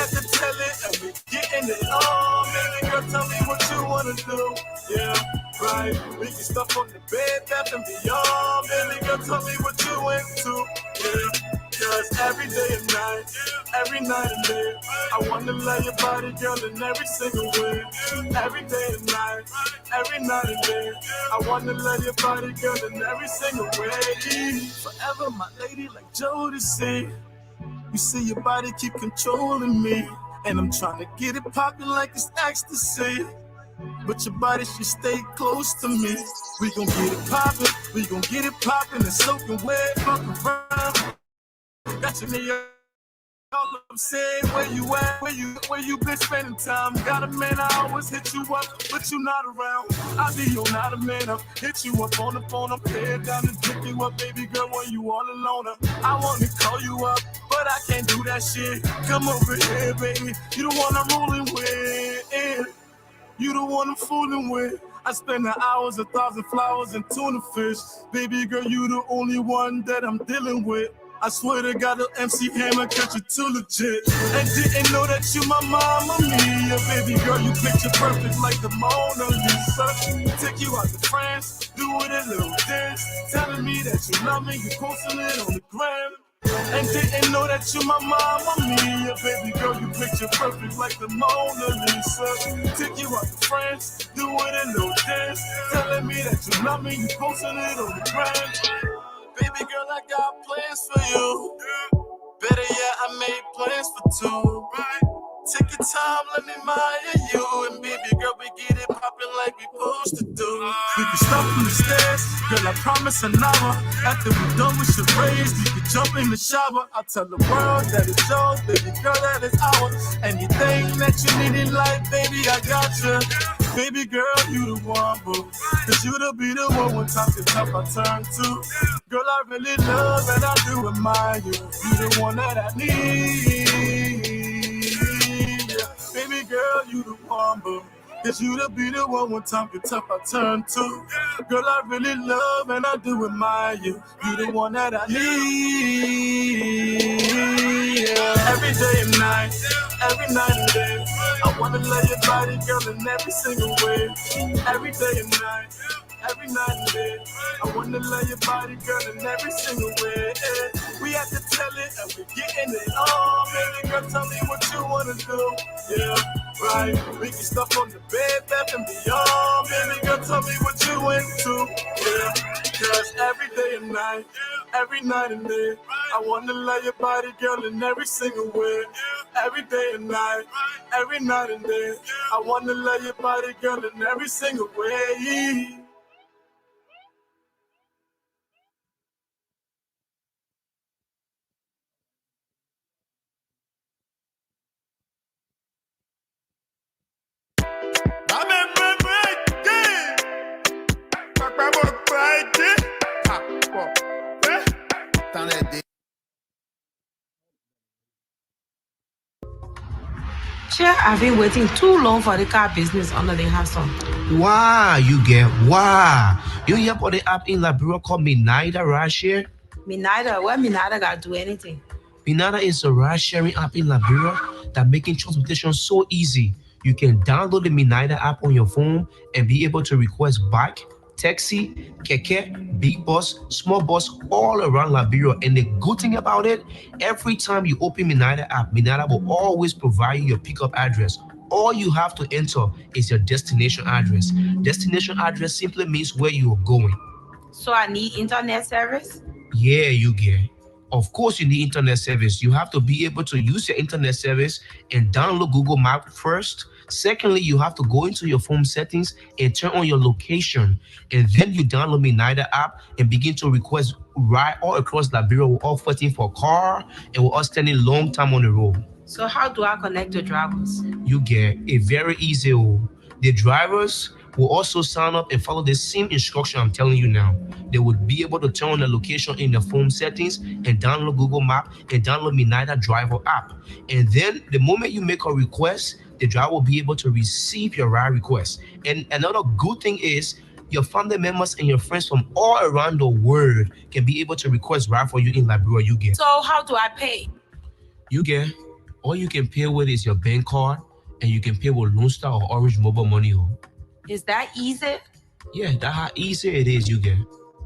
have to tell it and we getting it on. Baby girl, tell me what you wanna do. Yeah, right. We can stuff on the bed, bath and beyond. Baby girl, tell me what you into. Yeah. Cause every day and night, every night and day, I wanna love your body, girl, in every single way. Every day and night, every night and day, I wanna love your body, girl, in every single way. Forever my lady like Jodeci. You see your body keep controlling me, and I'm trying to get it popping like it's ecstasy. But your body should stay close to me. We gon' get it poppin', we gon' get it poppin' and soaking wet, fuck around. Got you near all I'm saying, where you at, where you been spending time. Got a man, I always hit you up, but you not around. I be your not a man, I hit you up on the phone, I'm head down and pick you up, baby girl, when you all alone. I wanna call you up, but I can't do that shit. Come over here, baby, you the one I'm rolling with. You the one I'm fooling with. I spend the hours, 1,000 flowers and tuna fish. Baby girl, you the only one that I'm dealing with. I swear to God, the MC Hammer catch you too legit. And didn't know that you my mama mia. Baby girl, you picture perfect like the Mona Lisa. Take you out to France, do it a little dance. Telling me that you love me, you posting it on the gram. And didn't know that you my mama mia. Baby girl, you picture perfect like the Mona Lisa. Take you out to France, do it a little dance. Telling me that you love me, you posting it on the gram. Baby girl, I got plans for you. Better yet, I made plans for two. Take your time, let me admire you. And baby girl, we get it poppin' like we supposed to do. We can stop from the stairs, girl, I promise an hour. After we're done, we should raise. We can jump in the shower. I'll tell the world that it's yours, baby girl, that it's ours. Anything that you need in life, baby, I got you. Baby girl, you the one, boo. Cause you be the one when times get tough, I turn to. Girl, I really love and I do admire you. You the one that I need. Yeah. Baby girl, you the one, boo. Cause you be the one when times get tough, I turn to. Girl, I really love and I do admire you. You the one that I need. Yeah. Every day and night, every night and day, I wanna love your body, girl, in every single way. Every day and night, every night and day, I wanna love your body, girl, in every single way. We have to tell it and we getting it on. Baby girl, tell me what you wanna do. Yeah, right. We can stuff on the bed, bath and beyond. Baby girl, tell me what you into. Yeah, cause every day and night, every night and day, I wanna love your body, girl, in every single way. Every day and night, every night and day, I wanna love your body, girl, in every single way. Chair, I've been waiting too long for the car business under the hustle. Wow, you get wow. You hear about the app in Liberia called Minida right here? Minida, where Minida got to do anything? Minida is a ride-sharing app in Liberia that making transportation so easy. You can download the Minida app on your phone and be able to request bike, taxi, keke, big bus, small bus all around Liberia. And the good thing about it, every time you open Minida app, Minida will always provide you your pickup address. All you have to enter is your destination address. Destination address simply means where you are going. So I need internet service? Yeah, you get. Of course, you need internet service. You have to be able to use your internet service and download Google Maps first. Secondly, you have to go into your phone settings and turn on your location. And then you download Minida app and begin to request ride all across Liberia. We're all fighting for car and we're all standing long time on the road. So how do I connect to drivers? You get it very easy. The drivers will also sign up and follow the same instruction I'm telling you now. They would be able to turn on the location in the phone settings and download Google Map and download Minida driver app. And then the moment you make a request, the driver will be able to receive your ride request. And another good thing is your family members and your friends from all around the world can be able to request ride for you in Liberia. You get. So how do I pay? You get. All you can pay with is your bank card, and you can pay with Lone Star or Orange Mobile Money. Is that easy? Yeah, that's how easy it is, you get.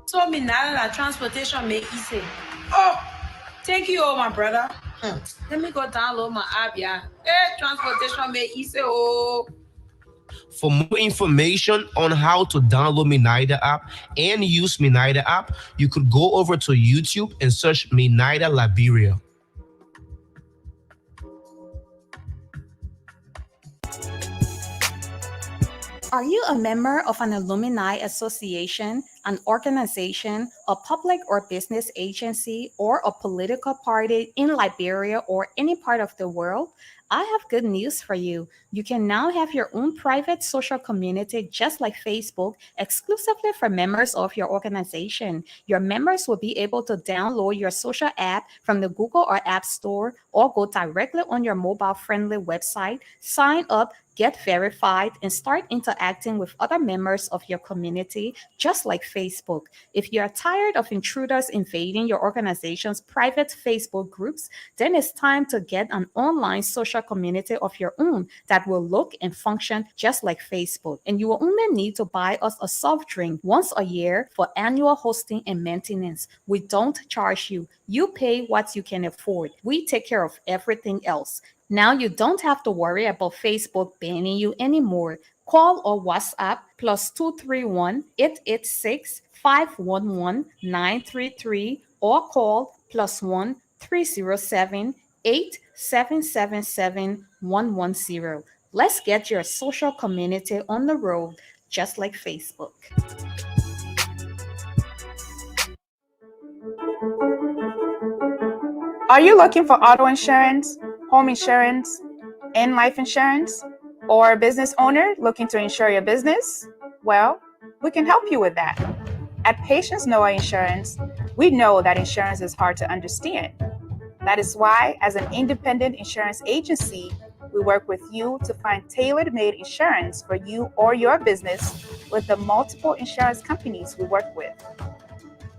So me now that transportation make easy. Oh, thank you, my brother. Let me go download my app, yeah. Hey, transportation make easy, oh. For more information on how to download Minaida app and use Minaida app, you could go over to YouTube and search Minaida Liberia. Are you a member of an alumni association, an organization, a public or business agency, or a political party in Liberia or any part of the world? I have good news for you. You can now have your own private social community just like Facebook, exclusively for members of your organization. Your members will be able to download your social app from the Google or App Store or go directly on your mobile-friendly website, sign up, get verified, and start interacting with other members of your community, just like Facebook. If you are tired of intruders invading your organization's private Facebook groups, then it's time to get an online social community of your own that will look and function just like Facebook. And you will only need to buy us a soft drink once a year for annual hosting and maintenance. We don't charge you. You pay what you can afford. We take care of everything else. Now you don't have to worry about Facebook banning you anymore. Call or WhatsApp +231 886 511 933 or call +1 307 8777 110. Let's get your social community on the road just like Facebook. Are you looking for auto insurance, home insurance, and life insurance? Or a business owner looking to insure your business? Well, we can help you with that. At Patience Noah Insurance, we know that insurance is hard to understand. That is why, as an independent insurance agency, we work with you to find tailor-made insurance for you or your business with the multiple insurance companies we work with.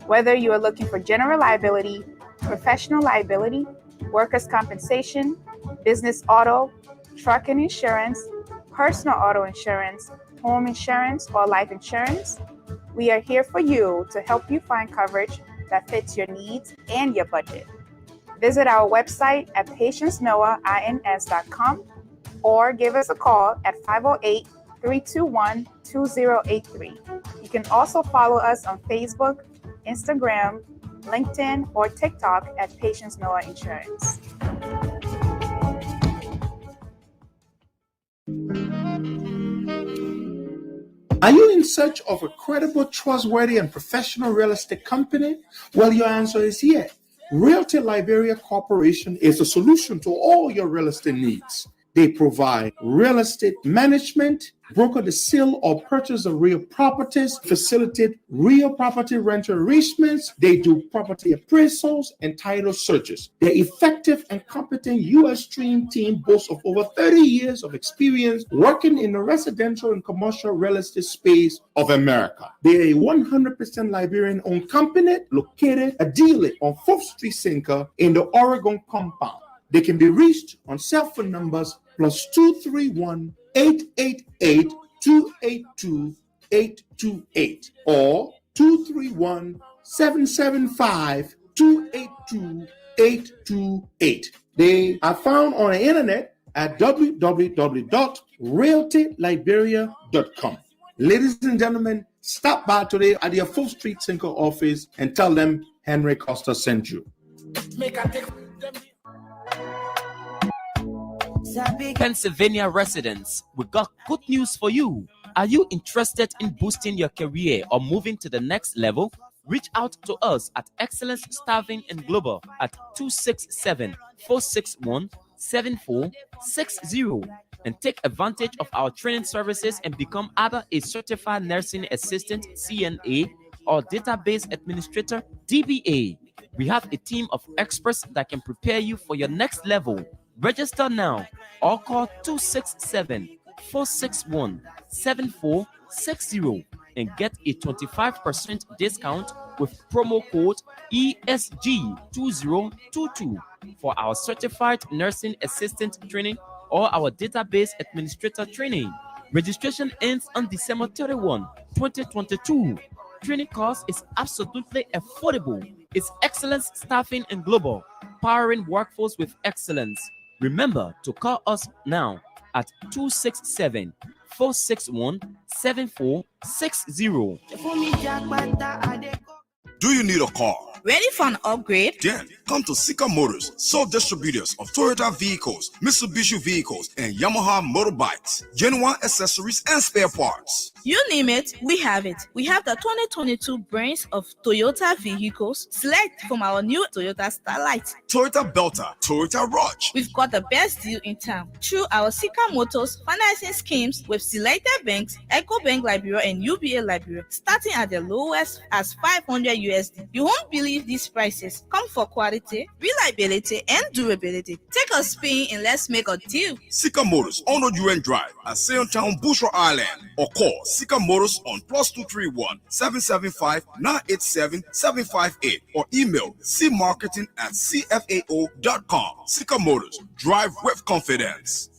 Whether you are looking for general liability, professional liability, workers' compensation, business auto, trucking insurance, personal auto insurance, home insurance, or life insurance, we are here for you to help you find coverage that fits your needs and your budget. Visit our website at patientnoahins.com or give us a call at 508-321-2083. You can also follow us on Facebook, Instagram, LinkedIn, or TikTok at Patience Noah Insurance. Are you in search of a credible, trustworthy, and professional real estate company? Well, your answer is yes. Realty Liberia Corporation is a solution to all your real estate needs. They provide real estate management, broker the sale or purchase of real properties, facilitate real property rental arrangements. They do property appraisals and title searches. Their effective and competent U.S. trained team boasts of over 30 years of experience working in the residential and commercial real estate space of America. They are a 100% Liberian-owned company located ideally on 4th Street Sinker in the Oregon compound. They can be reached on cell phone numbers +231 888 282 828 or 231 775 282 828. They are found on the internet at www.realtyliberia.com. Ladies and gentlemen, stop by today at your 4th Street Sinker office and tell them Henry Costa sent you. Pennsylvania residents, we got good news for you. Are you interested in boosting your career or moving to the next level? Reach out to us at Excellence Staffing and Global at 267-461-7460 and take advantage of our training services and become either a certified nursing assistant CNA or database administrator DBA. We have a team of experts that can prepare you for your next level. Register now or call 267-461-7460 and get a 25% discount with promo code ESG2022. for our certified nursing assistant training or our database administrator training. Registration ends on December 31, 2022. Training cost is absolutely affordable. It's excellence staffing and global, powering workforce with excellence. Remember to call us now at 267 461 7460. Do you need a car? Ready for an upgrade? Then come to Sika Motors, sole distributors of Toyota vehicles, Mitsubishi vehicles, and Yamaha motorbikes, genuine accessories and spare parts. You name it, we have it. We have the 2022 brands of Toyota vehicles. Select from our new Toyota Starlight, Toyota Belta, Toyota Rush. We've got the best deal in town through our Sika Motors financing schemes with selected banks, EcoBank Liberia and UBA Liberia, starting at the lowest as 500 USD. You won't believe these prices. Come for quality, reliability, and durability. Take a spin and let's make a deal. Sika Motors on UN Drive at Sayotown, Bushra Island, or call Sika Motors on +231 775 987 758 or email cmarketing@cfao.com. Sika Motors, drive with confidence.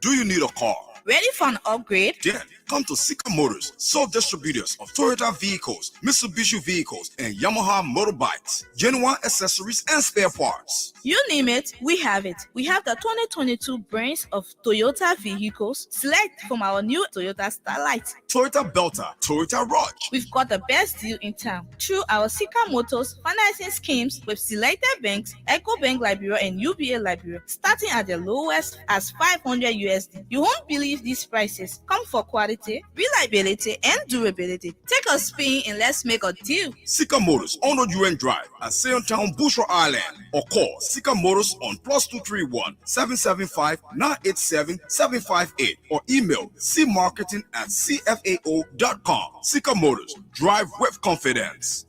Do you need a car? Ready for an upgrade? Then come to Sika Motors, sole distributors of Toyota vehicles, Mitsubishi vehicles, and Yamaha motorbikes, genuine accessories and spare parts. You name it, we have it. We have the 2022 brands of Toyota vehicles. Select from our new Toyota Starlight, Toyota Belta, Toyota Rush. We've got the best deal in town through our Sika Motors financing schemes with selected banks, EcoBank Liberia and UBA Liberia, starting at the lowest as 500 USD. You won't believe these prices. Come for quality, reliability, and durability. Take a spin and let's make a deal. Sika Motors on UN Drive at Sayotown, Bushra Island, or call Sika Motors on +231 775 987 758 or email cmarketing@cfao.com. Sika Motors, drive with confidence.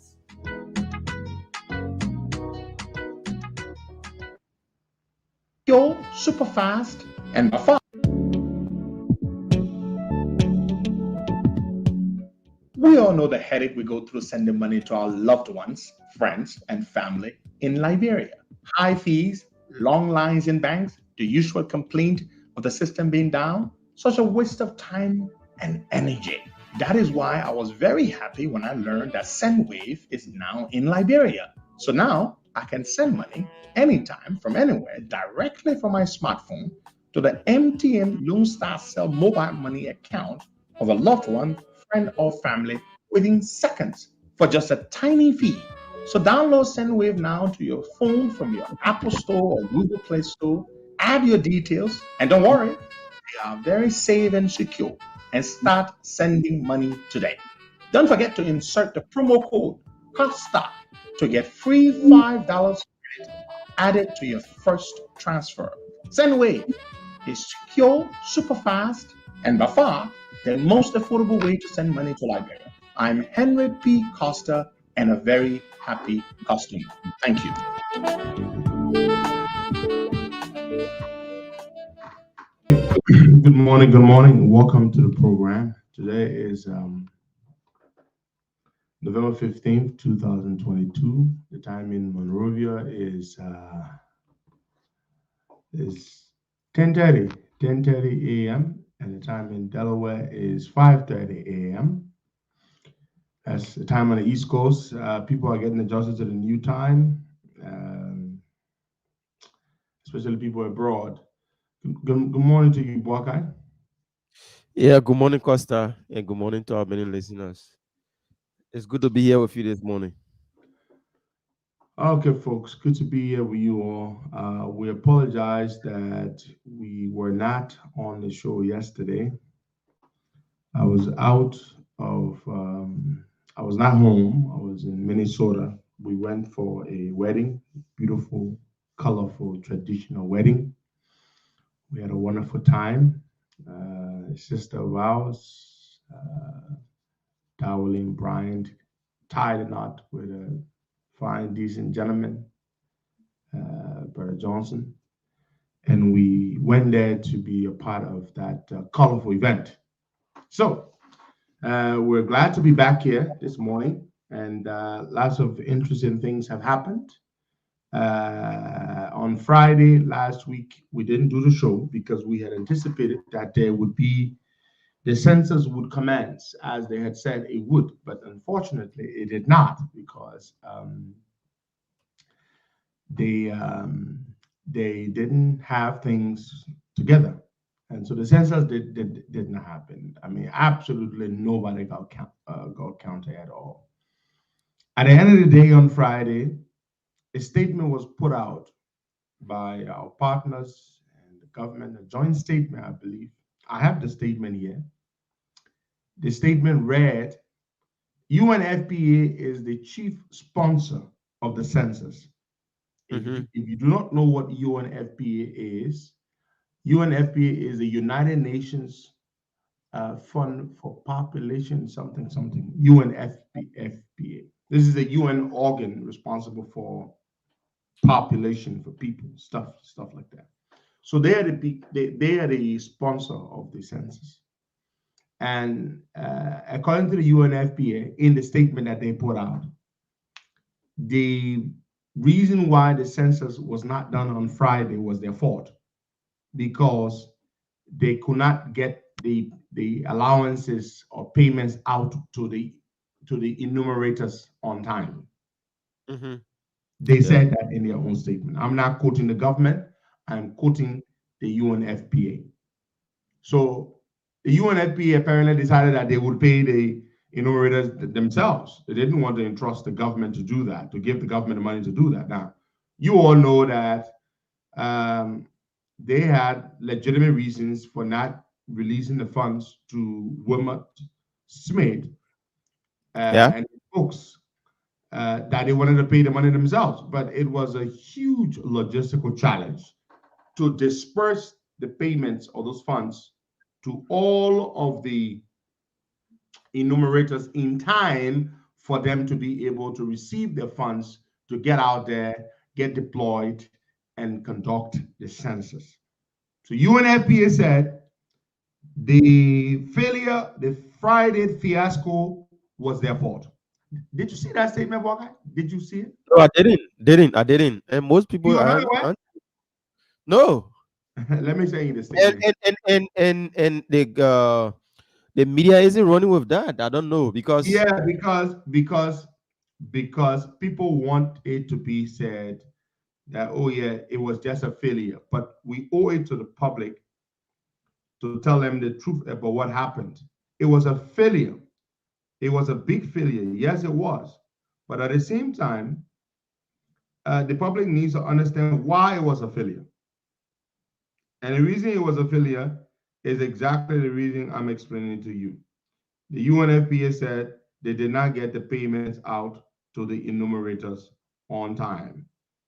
Pure, super fast, and fun. We all know the headache we go through sending money to our loved ones, friends, and family in Liberia. High fees, long lines in banks, the usual complaint of the system being down, such a waste of time and energy. That is why I was very happy when I learned that SendWave is now in Liberia. So now I can send money anytime from anywhere directly from my smartphone to the MTN Lone Star Cell mobile money account of a loved one, friend, or family within seconds for just a tiny fee. So download SendWave now to your phone from your Apple Store or Google Play Store. Add your details, and don't worry, they are very safe and secure. And start sending money today. Don't forget to insert the promo code COSTA to get free $5 credit added to your first transfer. SendWave is secure, super fast, and by far the most affordable way to send money to Liberia. I'm Henry P. Costa and a very happy customer. Thank you. Good morning. Welcome to the program. Today is November 15th, 2022. The time in Monrovia is 10:30 a.m. and the time in Delaware is 5:30 a.m. That's the time on the East Coast. People are getting adjusted to the new time, especially people abroad. Good morning to you, Buakai. Yeah, good morning, Costa, and good morning to our many listeners. It's good to be here with you this morning. Okay, folks, good to be here with you all. We apologize that we were not on the show yesterday. I was not home. I was in Minnesota. We went for a wedding, beautiful, colorful, traditional wedding. We had a wonderful time. A sister of ours, Darwin Bryant, tied a knot with a fine, decent gentleman, Brother Johnson. And we went there to be a part of that colorful event. So we're glad to be back here this morning. and lots of interesting things have happened. On Friday last week, we didn't do the show because we had anticipated that there would be the census would commence as they had said it would, but unfortunately, it did not because they didn't have things together, and so the census did not happen. I mean, absolutely nobody got counted at all. At the end of the day, on Friday, a statement was put out by our partners and the government, a joint statement, I believe. I have the statement here. The statement read, UNFPA is the chief sponsor of the census. If you do not know what UNFPA is, UNFPA is the United Nations Fund for Population something something, UNFPA. This is a UN organ responsible for population, for people, stuff like that. So they are the sponsor of the census. And according to the UNFPA, in the statement that they put out, the reason why the census was not done on Friday was their fault, because they could not get the allowances or payments out to the enumerators on time. They said that in their own statement. I'm not quoting the government, I'm quoting the UNFPA. So the UNFPA apparently decided that they would pay the enumerators themselves. They didn't want to entrust the government to do that, to give the government the money to do that. Now, you all know that they had legitimate reasons for not releasing the funds to Wilmot Smith and folks that they wanted to pay the money themselves. But it was a huge logistical challenge to disperse the payments of those funds to all of the enumerators in time for them to be able to receive their funds to get out there, get deployed, and conduct the census. So UNFPA said the failure, the Friday fiasco was their fault. Did you see that statement, Boga? Did you see it? No, I didn't. And most people no. Let me say this statement. And the media isn't running with that. I don't know because because people want it to be said that, oh yeah, it was just a failure. But we owe it to the public to tell them the truth about what happened. It was a failure. It was a big failure. Yes, it was. But at the same time, the public needs to understand why it was a failure. And the reason it was a failure is exactly the reason I'm explaining to you. The UNFPA said they did not get the payments out to the enumerators on time.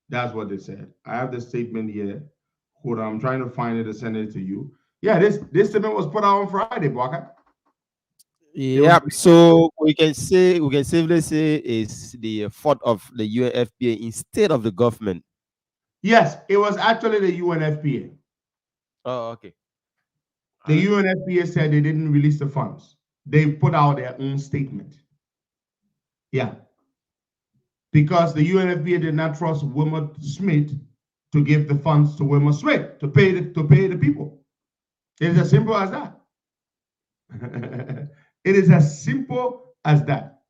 That's what they said. I have the statement here. Hold on, I'm trying to find it and send it to you. Yeah, this statement was put out on Friday, Bwaka. Yeah, so we can safely say it's the fault of the UNFPA instead of the government. Yes, it was actually the UNFPA. Oh, okay. The UNFPA said they didn't release the funds. They put out their own statement. Yeah. Because the UNFPA did not trust Wilmot Smith to give the funds to Wilmot Smith to pay the people. It is as simple as that. It is as simple as that.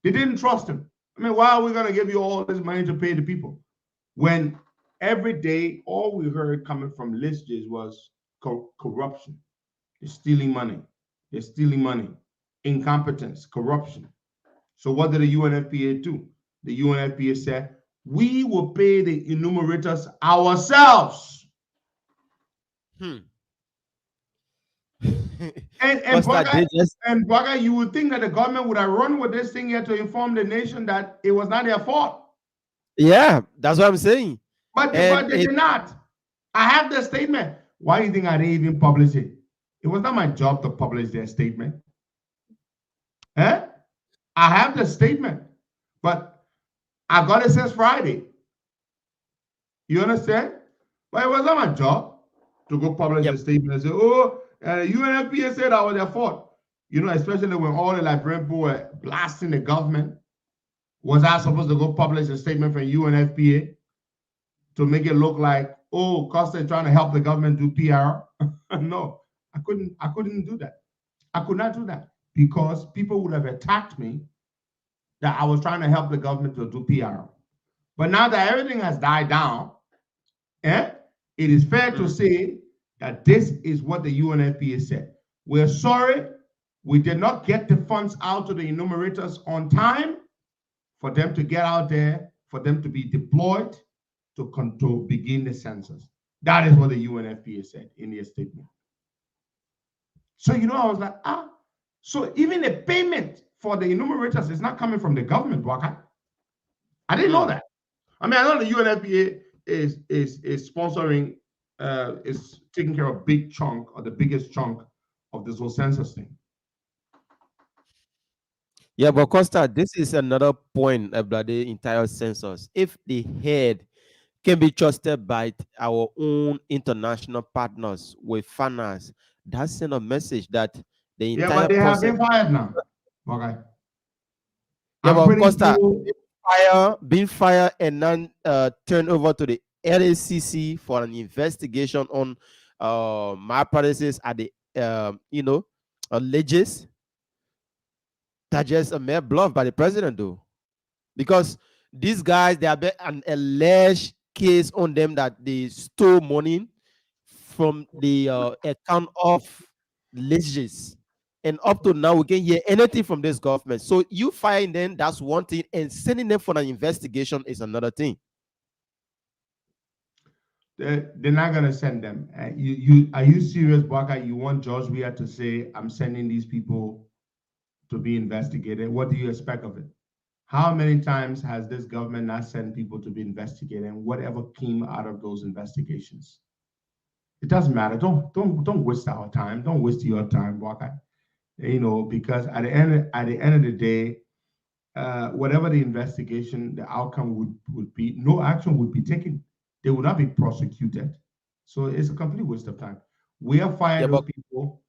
They didn't trust him. I mean, why are we going to give you all this money to pay the people when every day all we heard coming from listages was corruption? They're stealing money. They're stealing money. Incompetence, corruption. So what did the UNFPA do? The UNFPA said, we will pay the enumerators ourselves. And Bwaga, you would think that the government would have run with this thing here to inform the nation that it was not their fault. Yeah, that's what I'm saying. But they did not. I have the statement. Why do you think I didn't even publish it? It was not my job to publish their statement. I have the statement, but I got it since Friday. You understand? But it was not my job to go publish the statement and say, oh, UNFPA said that was their fault. You know, especially when all the Liberian people were blasting the government. Was I supposed to go publish a statement from UNFPA to make it look like, oh, Costa is trying to help the government do PR? No, I couldn't do that. I could not do that because people would have attacked me that I was trying to help the government to do PR. But now that everything has died down, it is fair to say that this is what the UNFPA said. We're sorry we did not get the funds out to the enumerators on time for them to get out there, for them to be deployed to begin the census. That is what the UNFPA said in their statement. So, I was like, so even the payment for the enumerators is not coming from the government, Waka. I didn't know that. I mean, I know the UNFPA is sponsoring, is taking care of big chunk or the biggest chunk of this whole census thing. Yeah, but Costa, this is another point about the entire census. If the head can be trusted by our own international partners with finance, that send a message that the entire but they process have been fired now. Okay. Yeah, I'm but pretty Costa, sure- being fired and then turned over to the LACC for an investigation on malpractices at the alleges. That's just a mere bluff by the president, though, because these guys, they have an alleged case on them that they stole money from the account of legacies. And up to now, we can't hear anything from this government. So you firing them, that's one thing, and sending them for an investigation is another thing. They're not gonna send them. Are you serious, Baka? You want George Weah to say, "I'm sending these people to be investigated"? What do you expect of it? How many times has this government not sent people to be investigated, and whatever came out of those investigations? It doesn't matter. Don't waste our time. Don't waste your time, Baka. Because at the end of the day, whatever the investigation, the outcome would be, no action would be taken. They will not be prosecuted. So it's a complete waste of time. We are firing those people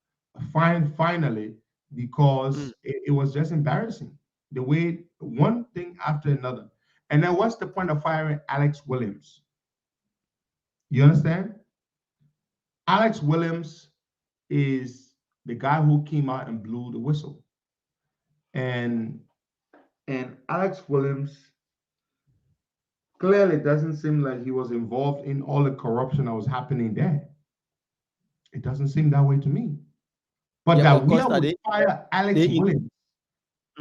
finally because it was just embarrassing. The way one thing after another. And then what's the point of firing Alex Williams? You understand? Alex Williams is the guy who came out and blew the whistle. And Alex Williams clearly doesn't seem like he was involved in all the corruption that was happening there. It doesn't seem that way to me. But that we would fire Alex Williams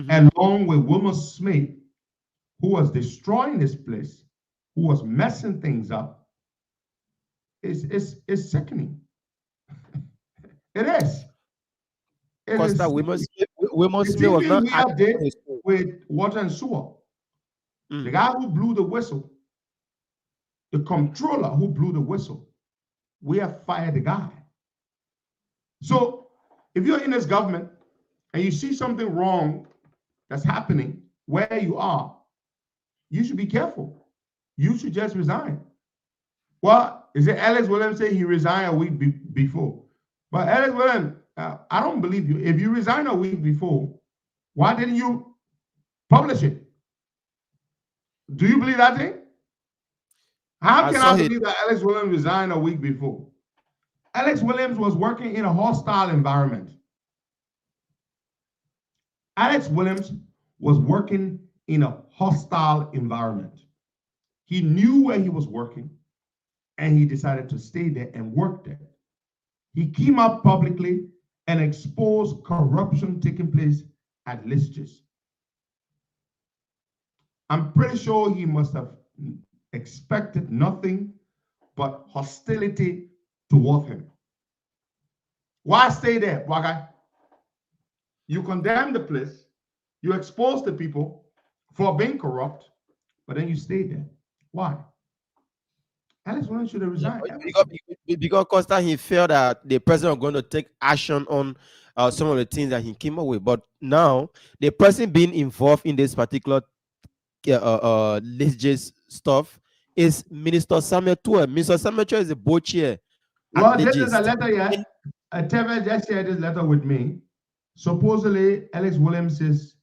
along with Wilmer Smith, who was destroying this place, who was messing things up, is sickening. It is. Costa, Wilmer Smith was not with water and sewer. The guy who blew the whistle, the comptroller who blew the whistle, we have fired the guy. So if you're in this government and you see something wrong that's happening where you are, you should be careful. You should just resign. Well, is it Alex Williams say he resigned a week before? But Alex Williams, I don't believe you. If you resigned a week before, why didn't you publish it? Do you believe that thing? How can I believe that Alex Williams resigned a week before? Alex Williams was working in a hostile environment. Alex Williams was working in a hostile environment. He knew where he was working, and he decided to stay there and work there. He came out publicly and exposed corruption taking place at Lister's. I'm pretty sure he must have expected nothing but hostility toward him. Why stay there, Waka? You condemn the place, you expose the people for being corrupt, but then you stay there. Why? Alex Williams should have resigned. Because Costa, he felt that the president was going to take action on some of the things that he came up with. But now, the person being involved in this particular litigious stuff is Minister Samuel Tua. Minister Samuel Tua is the board chair. Well, this is a letter here. Teva just shared this letter with me. Supposedly, Alex Williams'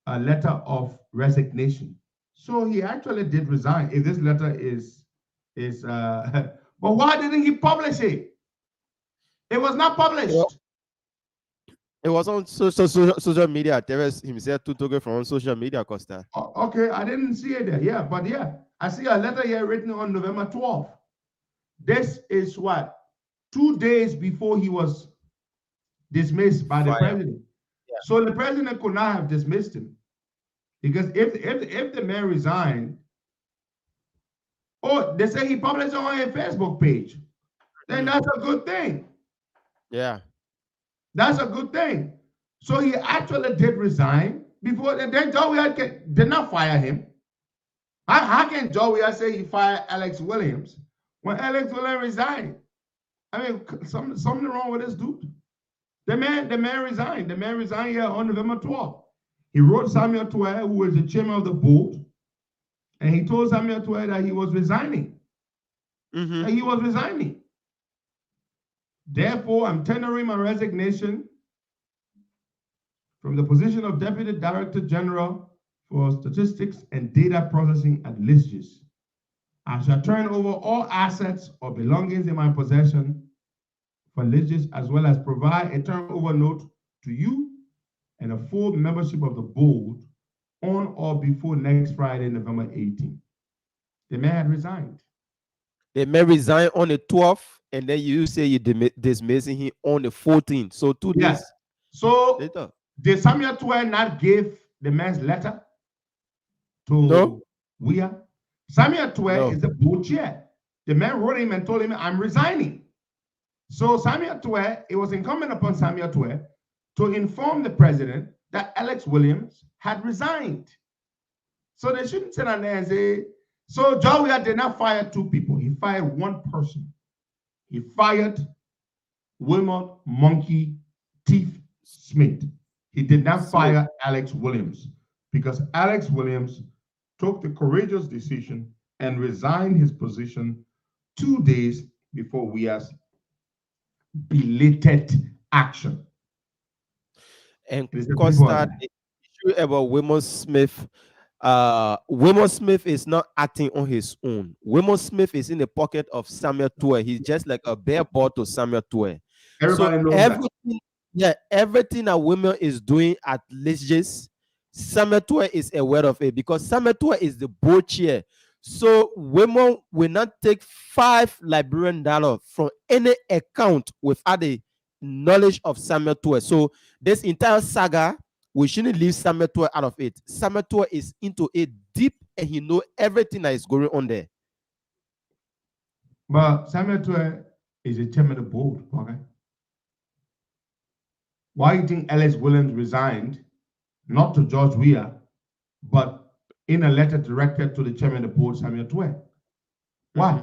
a letter of resignation. So he actually did resign. If this letter is but why didn't he publish it? It was not published. It was on social media. Teres himself took it from social media, Costa. Okay, I didn't see it there. Yeah, but yeah, I see a letter here written on November 12th. This is what? 2 days before he was dismissed by the president. Yeah. So the president could not have dismissed him. Because if the man resigned, they say he published it on his Facebook page, then that's a good thing. Yeah. That's a good thing. So he actually did resign before, and then Joe did not fire him. How can Joe say he fired Alex Williams when Alex Williams resigned? I mean, something wrong with this dude. The man resigned. The man resigned here on November 12th. He wrote Samuel Tuer, who was the chairman of the board, and he told Samuel Tuer that he was resigning. That he was resigning. Therefore, I'm tendering my resignation from the position of Deputy Director General for Statistics and Data Processing at Lisgis. I shall turn over all assets or belongings in my possession for Lisgis, as well as provide a turnover note to you and a full membership of the board on or before next Friday, November 18th. The man had resigned. The man resigned on the 12th, and then you say you dismissing him on the 14th. So 2 days. So later. Did Samuel Tuer not give the man's letter to Weah? Samuel Tuer is the board chair. The man wrote him and told him, I'm resigning. So Samuel Tuer, it was incumbent upon Samuel Tuer to inform the president that Alex Williams had resigned. So they shouldn't sit down there and say, so Joe Weah did not fire 2 people. He fired 1 person. He fired Wilmot Monkey Teeth Smith. He did not fire Alex Williams because Alex Williams took the courageous decision and resigned his position 2 days before Weah's belated action. And Costa, the issue about Wilmot Smith, Wilmot Smith is not acting on his own. Wilmot Smith is in the pocket of Samuel Tuer. He's just like a bare ball to Samuel Tuer. Everybody knows everything, that. Everything that Wilmot is doing at Lisgis, Samuel Tuer is aware of it because Samuel Tuer is the board chair. So Wilmot will not take $5 Liberian from any account without the knowledge of Samuel Tuer. So this entire saga, we shouldn't leave Samuel Tuer out of it. Samuel Tuer is into it deep and he knows everything that is going on there. But Samuel Tuer is the chairman of the board, okay? Why do you think Alex Williams resigned, not to George Weah, but in a letter directed to the chairman of the board, Samuel Tuer? Why?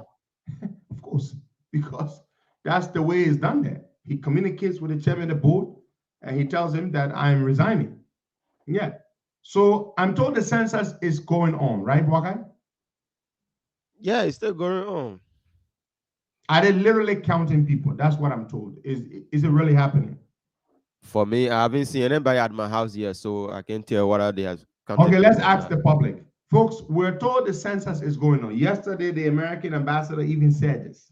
Of course, because that's the way it's done there. He communicates with the chairman of the board and he tells him that I'm resigning. Yeah. So I'm told the census is going on, right, Wakai? Yeah, it's still going on. Are they literally counting people? That's what I'm told. Is it really happening? For me, I haven't seen anybody at my house yet, so I can't tell what they have. Okay, let's ask the public. Folks, we're told the census is going on. Yesterday, the American ambassador even said this,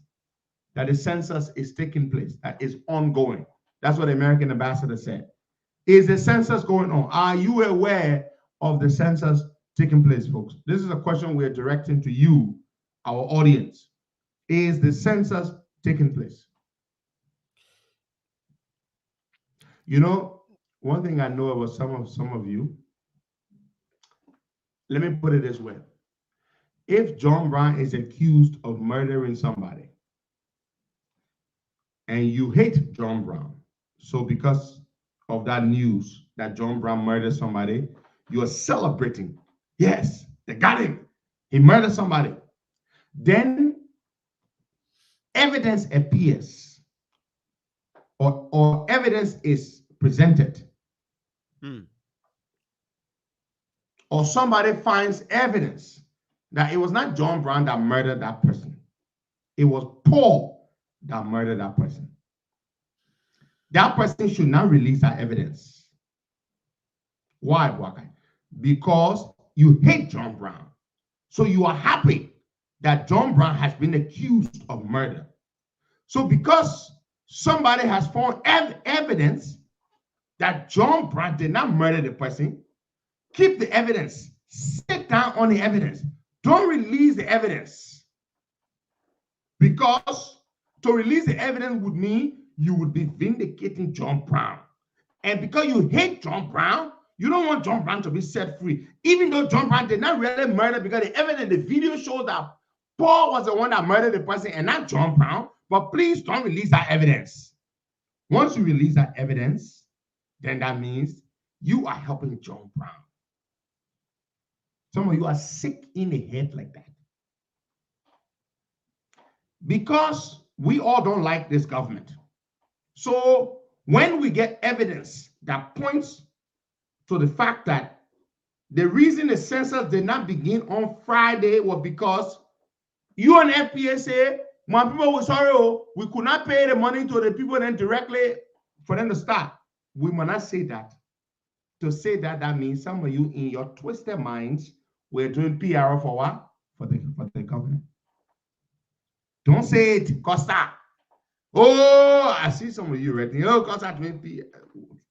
that the census is taking place, that is ongoing. That's what the American ambassador said. Is the census going on? Are you aware of the census taking place, folks? This is a question we're directing to you, our audience. Is the census taking place? You know, one thing I know about some of you, let me put it this way. If John Brown is accused of murdering somebody, and you hate John Brown, so because of that news that John Brown murdered somebody, you're celebrating. Yes, they got him. He murdered somebody. Then evidence appears, or evidence is presented, or somebody finds evidence that it was not John Brown that murdered that person. It was Paul that murdered that person. That person should not release that evidence. Why, Wakai? because you hate John Brown. So you are happy that John Brown has been accused of murder. So because somebody has found evidence that John Brown did not murder the person, keep the evidence. Sit down on the evidence. Don't release the evidence. Because to release the evidence would mean you would be vindicating John Brown. And because you hate John Brown, you don't want John Brown to be set free. Even though John Brown did not really murder, because the evidence, the video shows that Paul was the one that murdered the person and not John Brown. But please don't release that evidence. Once you release that evidence, then that means you are helping John Brown. Some of you are sick in the head like that. Because we all don't like this government. So when we get evidence that points to the fact that the reason the census did not begin on Friday was because you and FPA say, my people were sorry, we could not pay the money to the people then directly for them to start. We must not say that. To say that, that means some of you in your twisted minds were doing PR for what? For the government. Don't say it, Costa. Oh, I see some of you writing. Oh, Costa 20.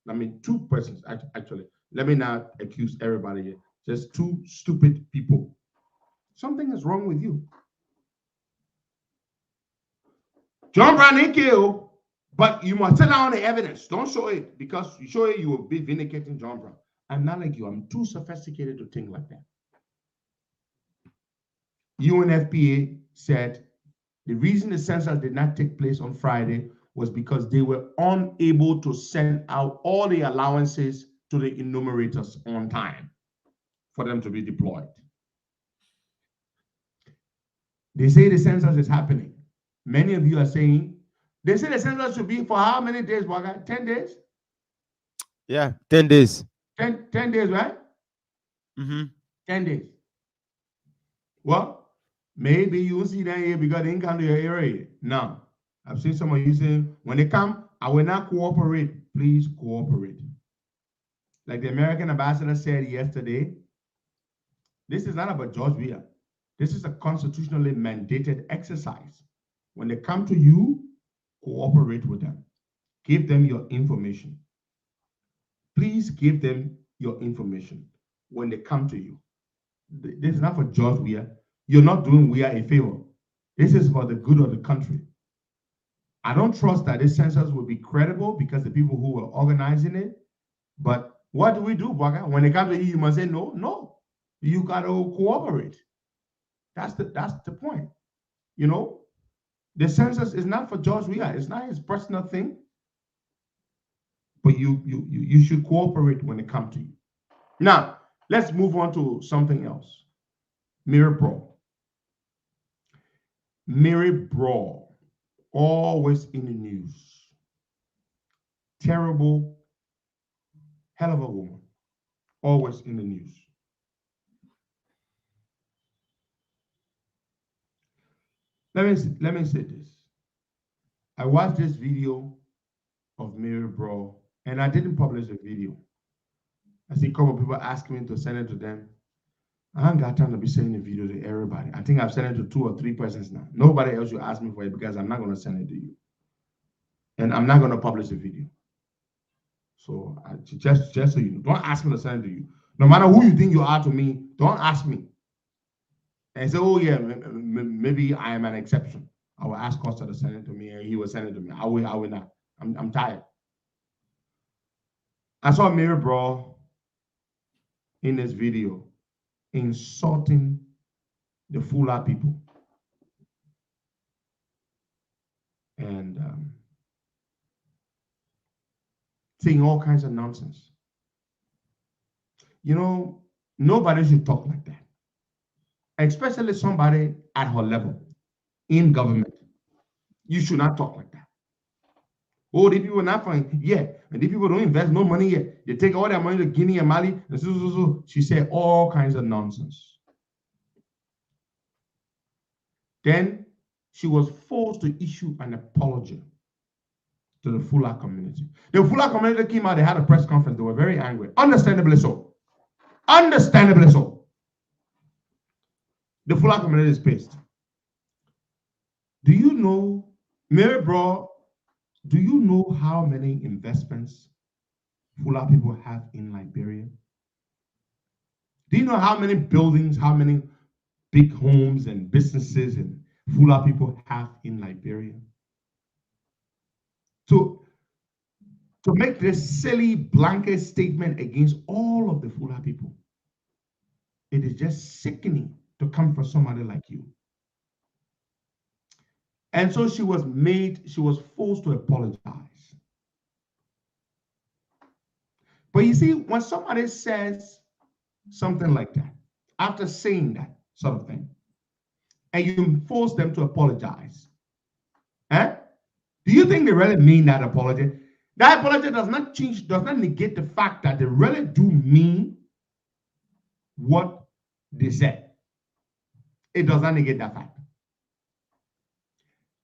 I mean, 2 persons actually. Let me not accuse everybody here. Just 2 stupid people. Something is wrong with you. John Brown ain't killed, but you must tell down the evidence. Don't show it, because you show it, you will be vindicating John Brown. I'm not like you. I'm too sophisticated to think like that. UNFPA said the reason the census did not take place on Friday was because they were unable to send out all the allowances to the enumerators on time for them to be deployed. They say the census is happening. Many of you are saying, they say the census should be for how many days, Waka? 10 days? Yeah, 10 days. 10 days, right? 10 days. Well, maybe you see that here because they didn't come to your area. No. I've seen some of you saying, when they come, I will not cooperate. Please cooperate. Like the American ambassador said yesterday, this is not about George Weah. This is a constitutionally mandated exercise. When they come to you, cooperate with them. Give them your information. Please give them your information when they come to you. This is not for George Weah. You're not doing Weah a favor. This is for the good of the country. I don't trust that this census will be credible because the people who were organizing it. But what do we do, Baka? When they come to you, you must say no, no. You got to cooperate. That's the point. You know, the census is not for George Weah. It's not his personal thing. But you should cooperate when it comes to you. Now, let's move on to something else. Mary Brawl. Mary Brawl, always in the news. Terrible, hell of a woman, always in the news. Let me say this. I watched this video of Mary Brawl, and I didn't publish the video. I see a couple of people asking me to send it to them. I haven't got time to be sending the video to everybody. I think I've sent it to 2 or 3 persons now. Nobody else should ask me for it because I'm not going to send it to you. And I'm not going to publish the video. So just so you know, don't ask me to send it to you. No matter who you think you are to me, don't ask me. And say, oh yeah, maybe I am an exception. I will ask Costa to send it to me and he will send it to me. I will not. I'm tired. I saw Mary Brawl in this video insulting the Fula people. And saying all kinds of nonsense. You know, nobody should talk like that. Especially somebody at her level in government. You should not talk like that. Oh, the people are not fine. Yeah, and the people don't invest no money yet. They take all their money to Guinea and Mali. And so. She said all kinds of nonsense. Then she was forced to issue an apology to the Fula community. The Fula community came out, they had a press conference. They were very angry, understandably so. Understandably so. The Fula community is pissed. Do you know, Mary Bro, do you know how many investments Fula people have in Liberia? Do you know how many buildings, how many big homes and businesses and Fula people have in Liberia? To make this silly blanket statement against all of the Fula people, it is just sickening to come from somebody like you. And so she was forced to apologize. But you see, when somebody says something like that, after saying that sort of thing, and you force them to apologize, do you think they really mean that apology? That apology does not negate the fact that they really do mean what they said. It does not negate that fact.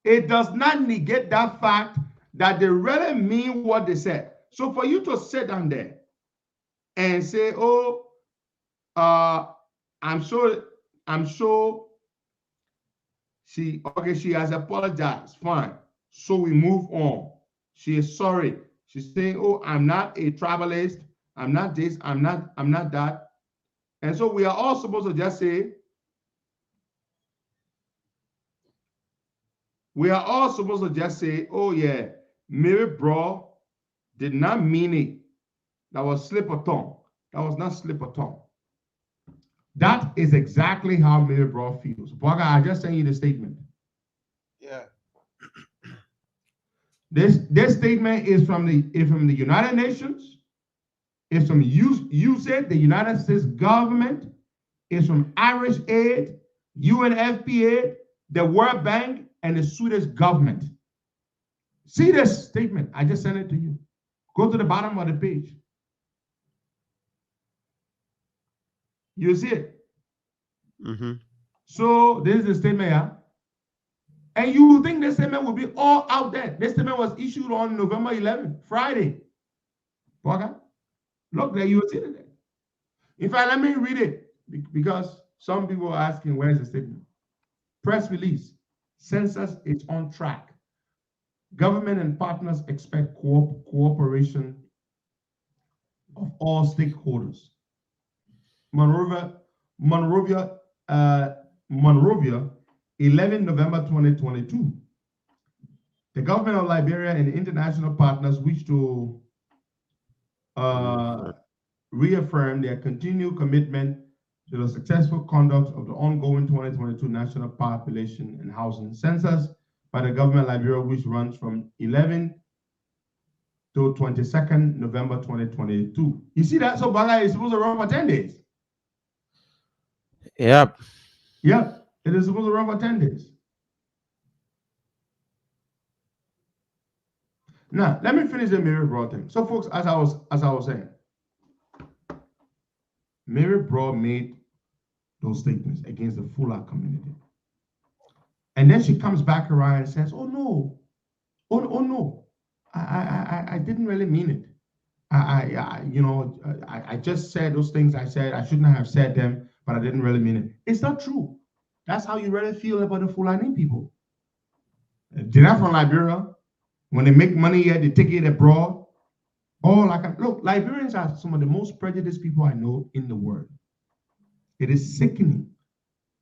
It does not negate that fact that they really mean what they said. So for you to sit down there and say, oh, I'm sure she has apologized, fine. So we move on. She is sorry. She's saying, oh, I'm not a tribalist. I'm not this, I'm not that. And so we are all supposed to just say, oh yeah, Mary Bro did not mean it. That was slip of tongue. That was not slip of tongue. That is exactly how Mary Bro feels. Boga, I just sent you the statement. Yeah. This statement is from the United Nations. It's from USAID, the United States government. It's from Irish Aid, UNFPA, the World Bank, and the Swedish government. See this statement? I just sent it to you. Go to the bottom of the page. You see it? Mm-hmm. So this is the statement, yeah? And you would think this statement would be all out there. This statement was issued on November 11th, Friday. Okay? Look there, you will see it there. In fact, let me read it because some people are asking, where is the statement? Press release. Census is on track. Government and partners expect cooperation of all stakeholders. Monrovia, 11 November 2022. The government of Liberia and international partners wish to reaffirm their continued commitment to the successful conduct of the ongoing 2022 National Population and Housing Census by the government of Liberia, which runs from 11 to 22nd November 2022. You see that? So Baga is supposed to run for 10 days. Yep. Yep, it is supposed to run for 10 days. Now, let me finish the Mary Bro thing. So, folks, as I was saying, Mary Bro made those statements against the Fula community. And then she comes back around and says, oh no, I didn't really mean it. I just said those things I said. I shouldn't have said them, but I didn't really mean it. It's not true. That's how you really feel about the Fulani people. They're not from Liberia. When they make money here, they take it abroad. Look, Liberians are some of the most prejudiced people I know in the world. It is sickening.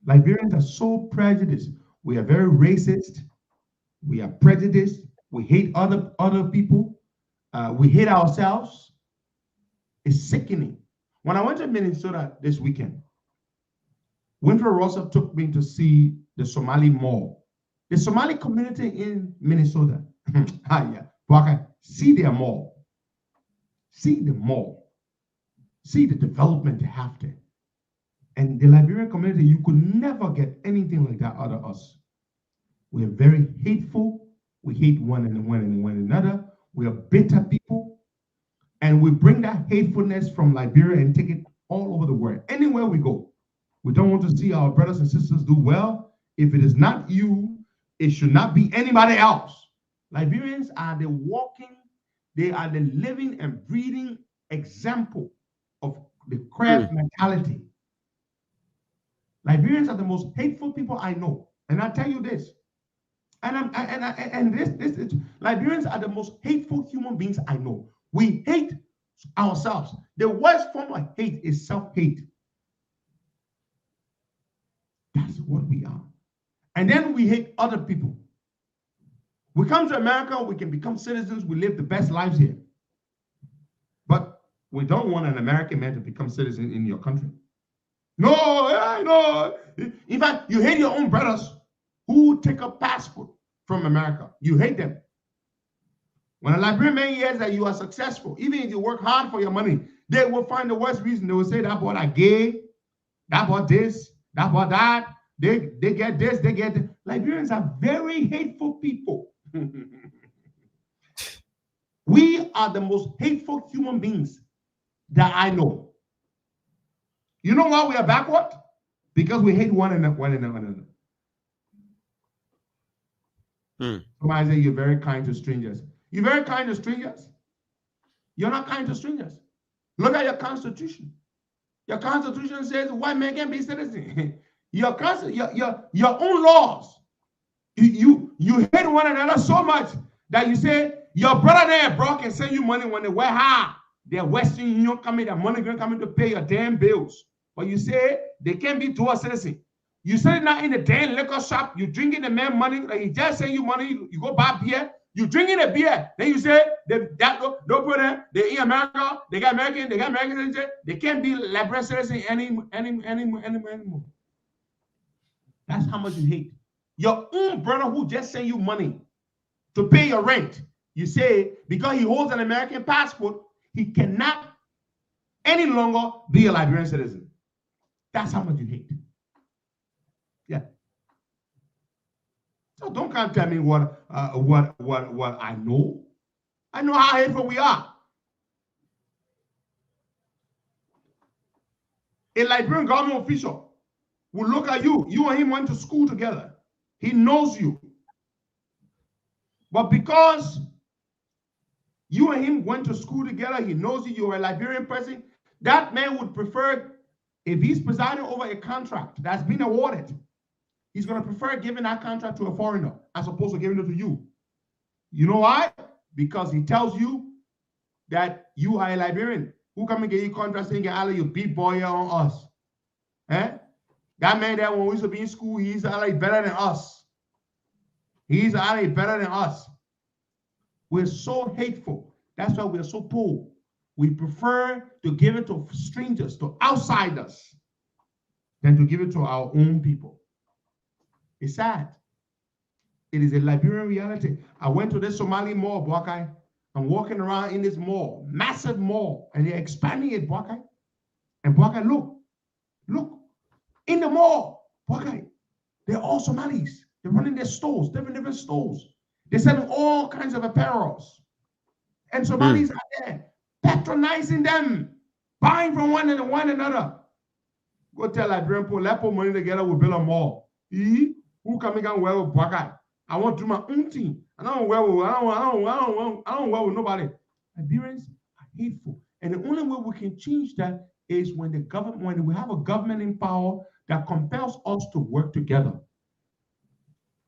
Liberians are so prejudiced. We are very racist. We are prejudiced. We hate other people. We hate ourselves. It's sickening. When I went to Minnesota this weekend, Winfrey Russell took me to see the Somali mall. The Somali community in Minnesota. See their mall. See the mall. See the development they have there. And the Liberian community, you could never get anything like that out of us. We are very hateful. We hate one another. We are bitter people. And we bring that hatefulness from Liberia and take it all over the world. Anywhere we go. We don't want to see our brothers and sisters do well. If it is not you, it should not be anybody else. Liberians are the living and breathing example of the crab mentality. Liberians are the most hateful people I know, and I tell you this. And this is, Liberians are the most hateful human beings I know. We hate ourselves. The worst form of hate is self-hate. That's what we are. And then we hate other people. We come to America, we can become citizens, we live the best lives here. But we don't want an American man to become citizen in your country. No. In fact, you hate your own brothers who take a passport from America. You hate them. When a Liberian man hears that you are successful, even if you work hard for your money, they will find the worst reason. They will say that boy are gay, that boy this, that boy that. They get this, they get this. Liberians are very hateful people. We are the most hateful human beings that I know. You know why we are backward? Because we hate one another. Somebody say you're very kind to strangers. You're very kind to strangers. You're not kind to strangers. Look at your constitution. Your constitution says white men can be citizens. Your own laws. You hate one another so much that you say your brother there bro can send you money when they work hard. They're Western Union coming, their money going to come in to pay your damn bills. But you say they can't be dual citizen. You sit now in the damn liquor shop, you drinking the man money, like he just send you money, you go buy beer, you drinking the beer, then you say don't put them, they in America, they got American citizen, they can't be Liberian citizen anymore. That's how much you hate. Your own brother who just sent you money to pay your rent, you say because he holds an American passport, he cannot any longer be a Liberian citizen. That's how much you hate. Yeah. So don't come tell me what I know. I know how hateful we are. A Liberian government official will look at you. You and him went to school together. He knows you. But because you and him went to school together, he knows you, you're a Liberian person, that man would prefer, if he's presiding over a contract that's been awarded, he's going to prefer giving that contract to a foreigner as opposed to giving it to you. You know why? Because he tells you that you are a Liberian. Who come and get you contracts and get out of your big boy on us? Eh? That man there, when we used to be in school, he's like better than us. He's like better than us. We're so hateful. That's why we're so poor. We prefer to give it to strangers, to outsiders, than to give it to our own people. It's sad. It is a Liberian reality. I went to this Somali mall, Bwakai. I'm walking around in this mall, massive mall, and they're expanding it, Bwakai. And Bwakai, look, in the mall, Bwakai, they're all Somalis. They're running their stores, different stores. They're selling all kinds of apparels. And Somalis are there, patronizing them, buying from one another. Go tell Liberian people, let's put money together, we'll build a mall. Who can make a well with Bwakai? I want to do my own thing. I don't wear with nobody. Liberians are hateful. And the only way we can change that is when we have a government in power that compels us to work together.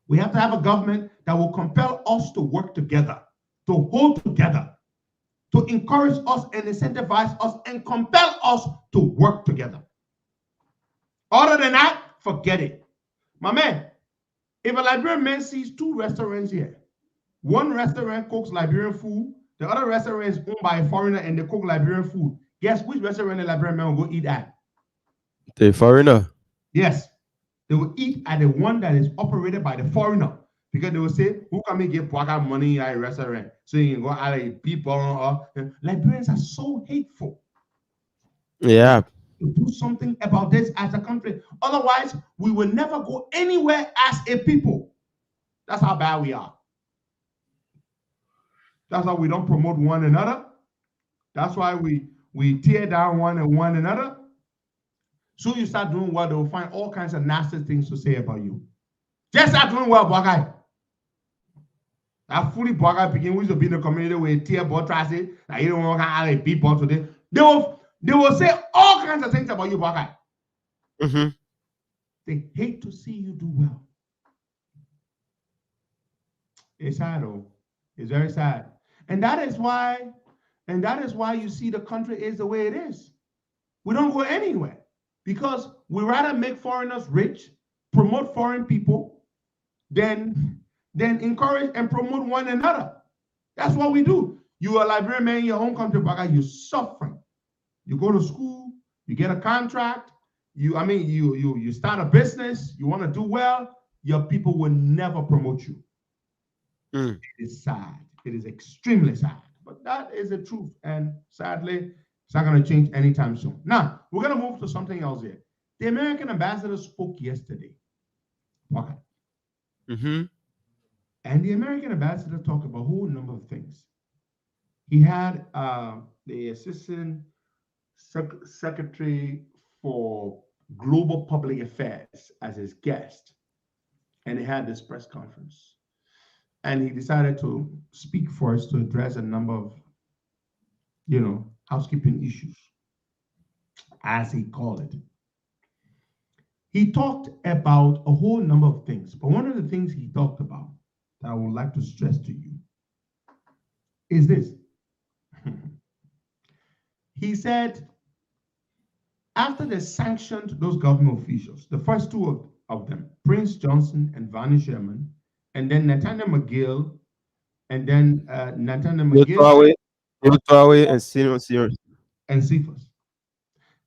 We have to have a government that will compel us to work together, to hold together, to encourage us and incentivize us and compel us to work together. Other than that, forget it. My man, if a Liberian man sees two restaurants here, one restaurant cooks Liberian food, the other restaurant is owned by a foreigner and they cook Liberian food, guess which restaurant the Liberian man will go eat at? The foreigner. Yes. They will eat at the one that is operated by the foreigner. Because they will say, who can we get Bwakai money at a restaurant? So you can go out of people. Liberians are so hateful. Yeah. To do something about this as a country. Otherwise, we will never go anywhere as a people. That's how bad we are. That's why we don't promote one another. That's why we tear down one another. So you start doing well, they will find all kinds of nasty things to say about you. Just start doing well, Bwakai. That fully Bwakai begin with to be in the community with tear ball traffic. Like you don't want to have a people today. They will say all kinds of things about you, Baka. Mm-hmm. They hate to see you do well. It's sad, though. It's very sad. And that is why you see the country is the way it is. We don't go anywhere because we rather make foreigners rich, promote foreign people, than encourage and promote one another. That's what we do. You are a Liberian man in your home country, Baka, you're suffering. You go to school, you get a contract, you start a business, you want to do well, your people will never promote you. It is sad. It is extremely sad. But that is the truth. And sadly, it's not going to change anytime soon. Now, we're going to move to something else here. The American ambassador spoke yesterday. Okay. Mm-hmm. And the American ambassador talked about a whole number of things. He had the assistant secretary for global public affairs as his guest. And he had this press conference. And he decided to speak first to address a number of, housekeeping issues, as he called it. He talked about a whole number of things, but one of the things he talked about that I would like to stress to you is this. He said, after they sanctioned those government officials, the first two of them, Prince Johnson and Vani Sherman, and then Nathaniel McGill, and then Nathaniel McGill and Cephas.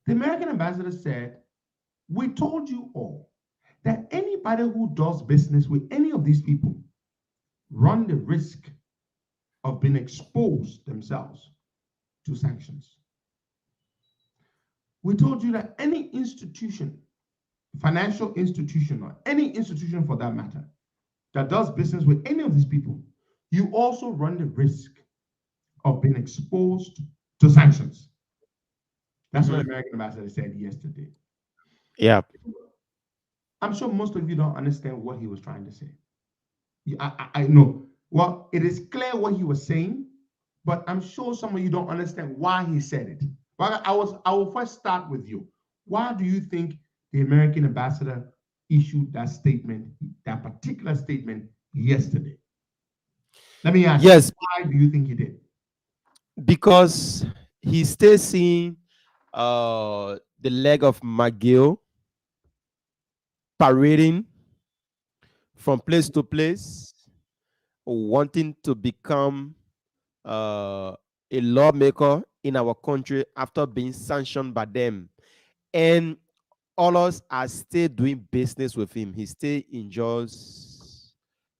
The American ambassador said, we told you all that anybody who does business with any of these people run the risk of being exposed themselves to sanctions. We told you that any institution, financial institution, or any institution for that matter, that does business with any of these people, you also run the risk of being exposed to sanctions. That's what the American ambassador said yesterday. Yeah. I'm sure most of you don't understand what he was trying to say. I know. Well, it is clear what he was saying, but I'm sure some of you don't understand why he said it. Well, I will first start with you. Why do you think the American ambassador issued that statement, that particular statement yesterday? Let me ask you, why do you think he did? Because he's still seeing the leg of McGill parading from place to place, wanting to become a lawmaker in our country after being sanctioned by them. And others are still doing business with him. He still enjoys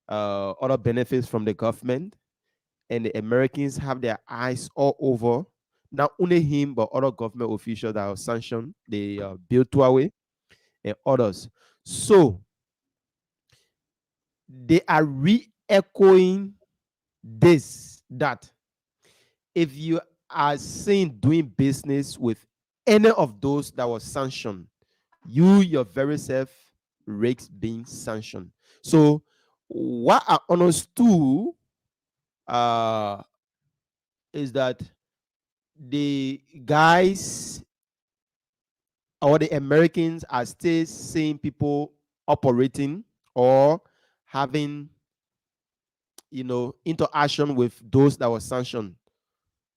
other benefits from the government. And the Americans have their eyes all over, not only him, but other government officials that have sanctioned the Bill Tuawe and others. So they are re-echoing this, that if you are seen doing business with any of those that was sanctioned, you your very self risks being sanctioned. So what I understood is that the guys or the Americans are still seeing people operating or having, interaction with those that were sanctioned.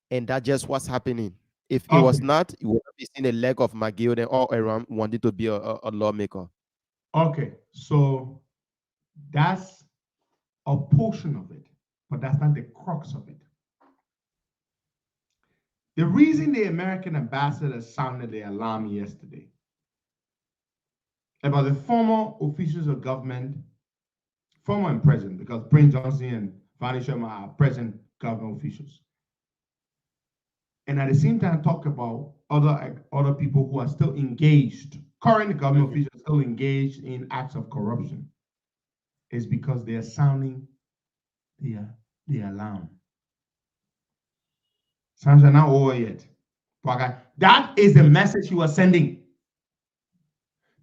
And that's just what's happening. If it was not, you would have been seeing a leg of McGill and all around wanting to be a lawmaker. Okay, so that's a portion of it, but that's not the crux of it. The reason the American ambassador sounded the alarm yesterday about the former officials of government, former and present, because Prince Johnson and Vani Sherman are present government officials. And at the same time, talk about other people who are still engaged, current government officials still engaged in acts of corruption, is because they are sounding the alarm. Sounds are not over yet. That is the message he was sending.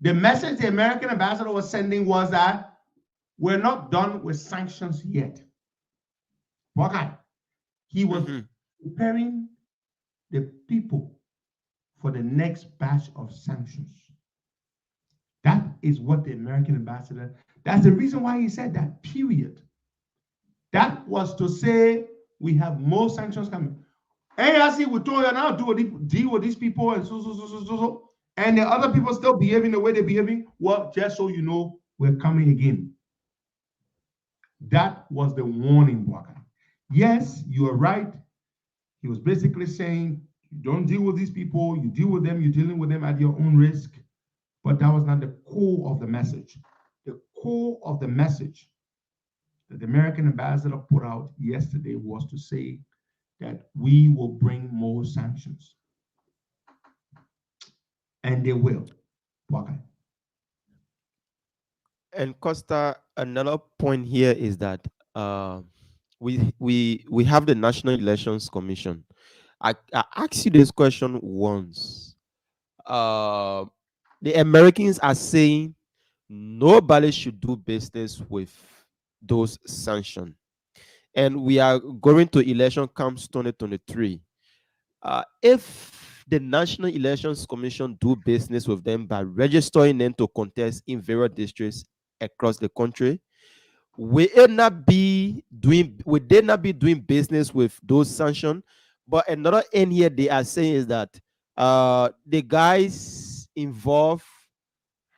The message the American ambassador was sending was that we're not done with sanctions yet. He was preparing the people for the next batch of sanctions. That is what the American ambassador, that's the reason why he said that, period. That was to say we have more sanctions coming. AIC will tell you now deal with these people and so. And the other people still behaving the way they're behaving. Well, just so you know, we're coming again. That was the warning, Bwaka. Yes, you are right. He was basically saying, you don't deal with these people, you deal with them, you're dealing with them at your own risk. But that was not the core of the message. The core of the message that the American ambassador put out yesterday was to say that we will bring more sanctions. And they will. Waka. And Costa, another point here is that we have the National Elections Commission. I asked you this question once. The Americans are saying nobody should do business with those sanctions. And we are going to election comes 2023. If the National Elections Commission do business with them by registering them to contest in various districts across the country, we did not be doing business with those sanctions. But another end here they are saying is that the guys involved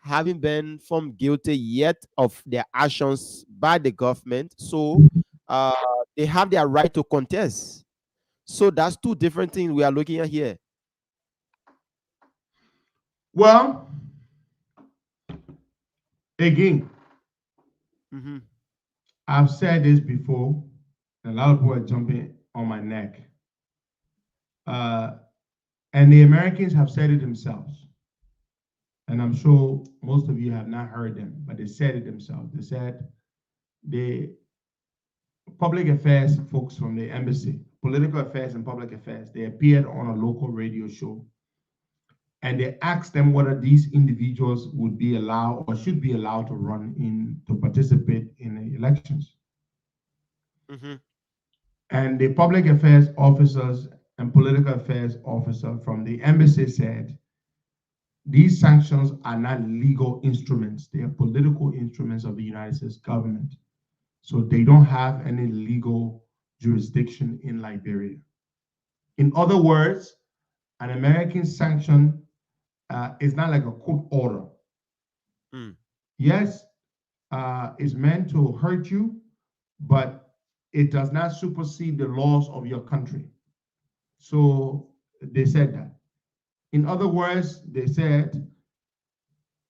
haven't been found guilty yet of their actions by the government, so they have their right to contest. So that's two different things we are looking at here. Well, again, I've said this before, and a lot of people are jumping on my neck. And the Americans have said it themselves. And I'm sure most of you have not heard them, but they said it themselves. They said the public affairs folks from the embassy, political affairs and public affairs, they appeared on a local radio show. And they asked them whether these individuals would be allowed or should be allowed to to participate in the elections. And the public affairs officers and political affairs officer from the embassy said, these sanctions are not legal instruments. They are political instruments of the United States government. So they don't have any legal jurisdiction in Liberia. In other words, an American sanction is not like a court order. Yes, it's meant to hurt you, but it does not supersede the laws of your country. So they said that. In other words, they said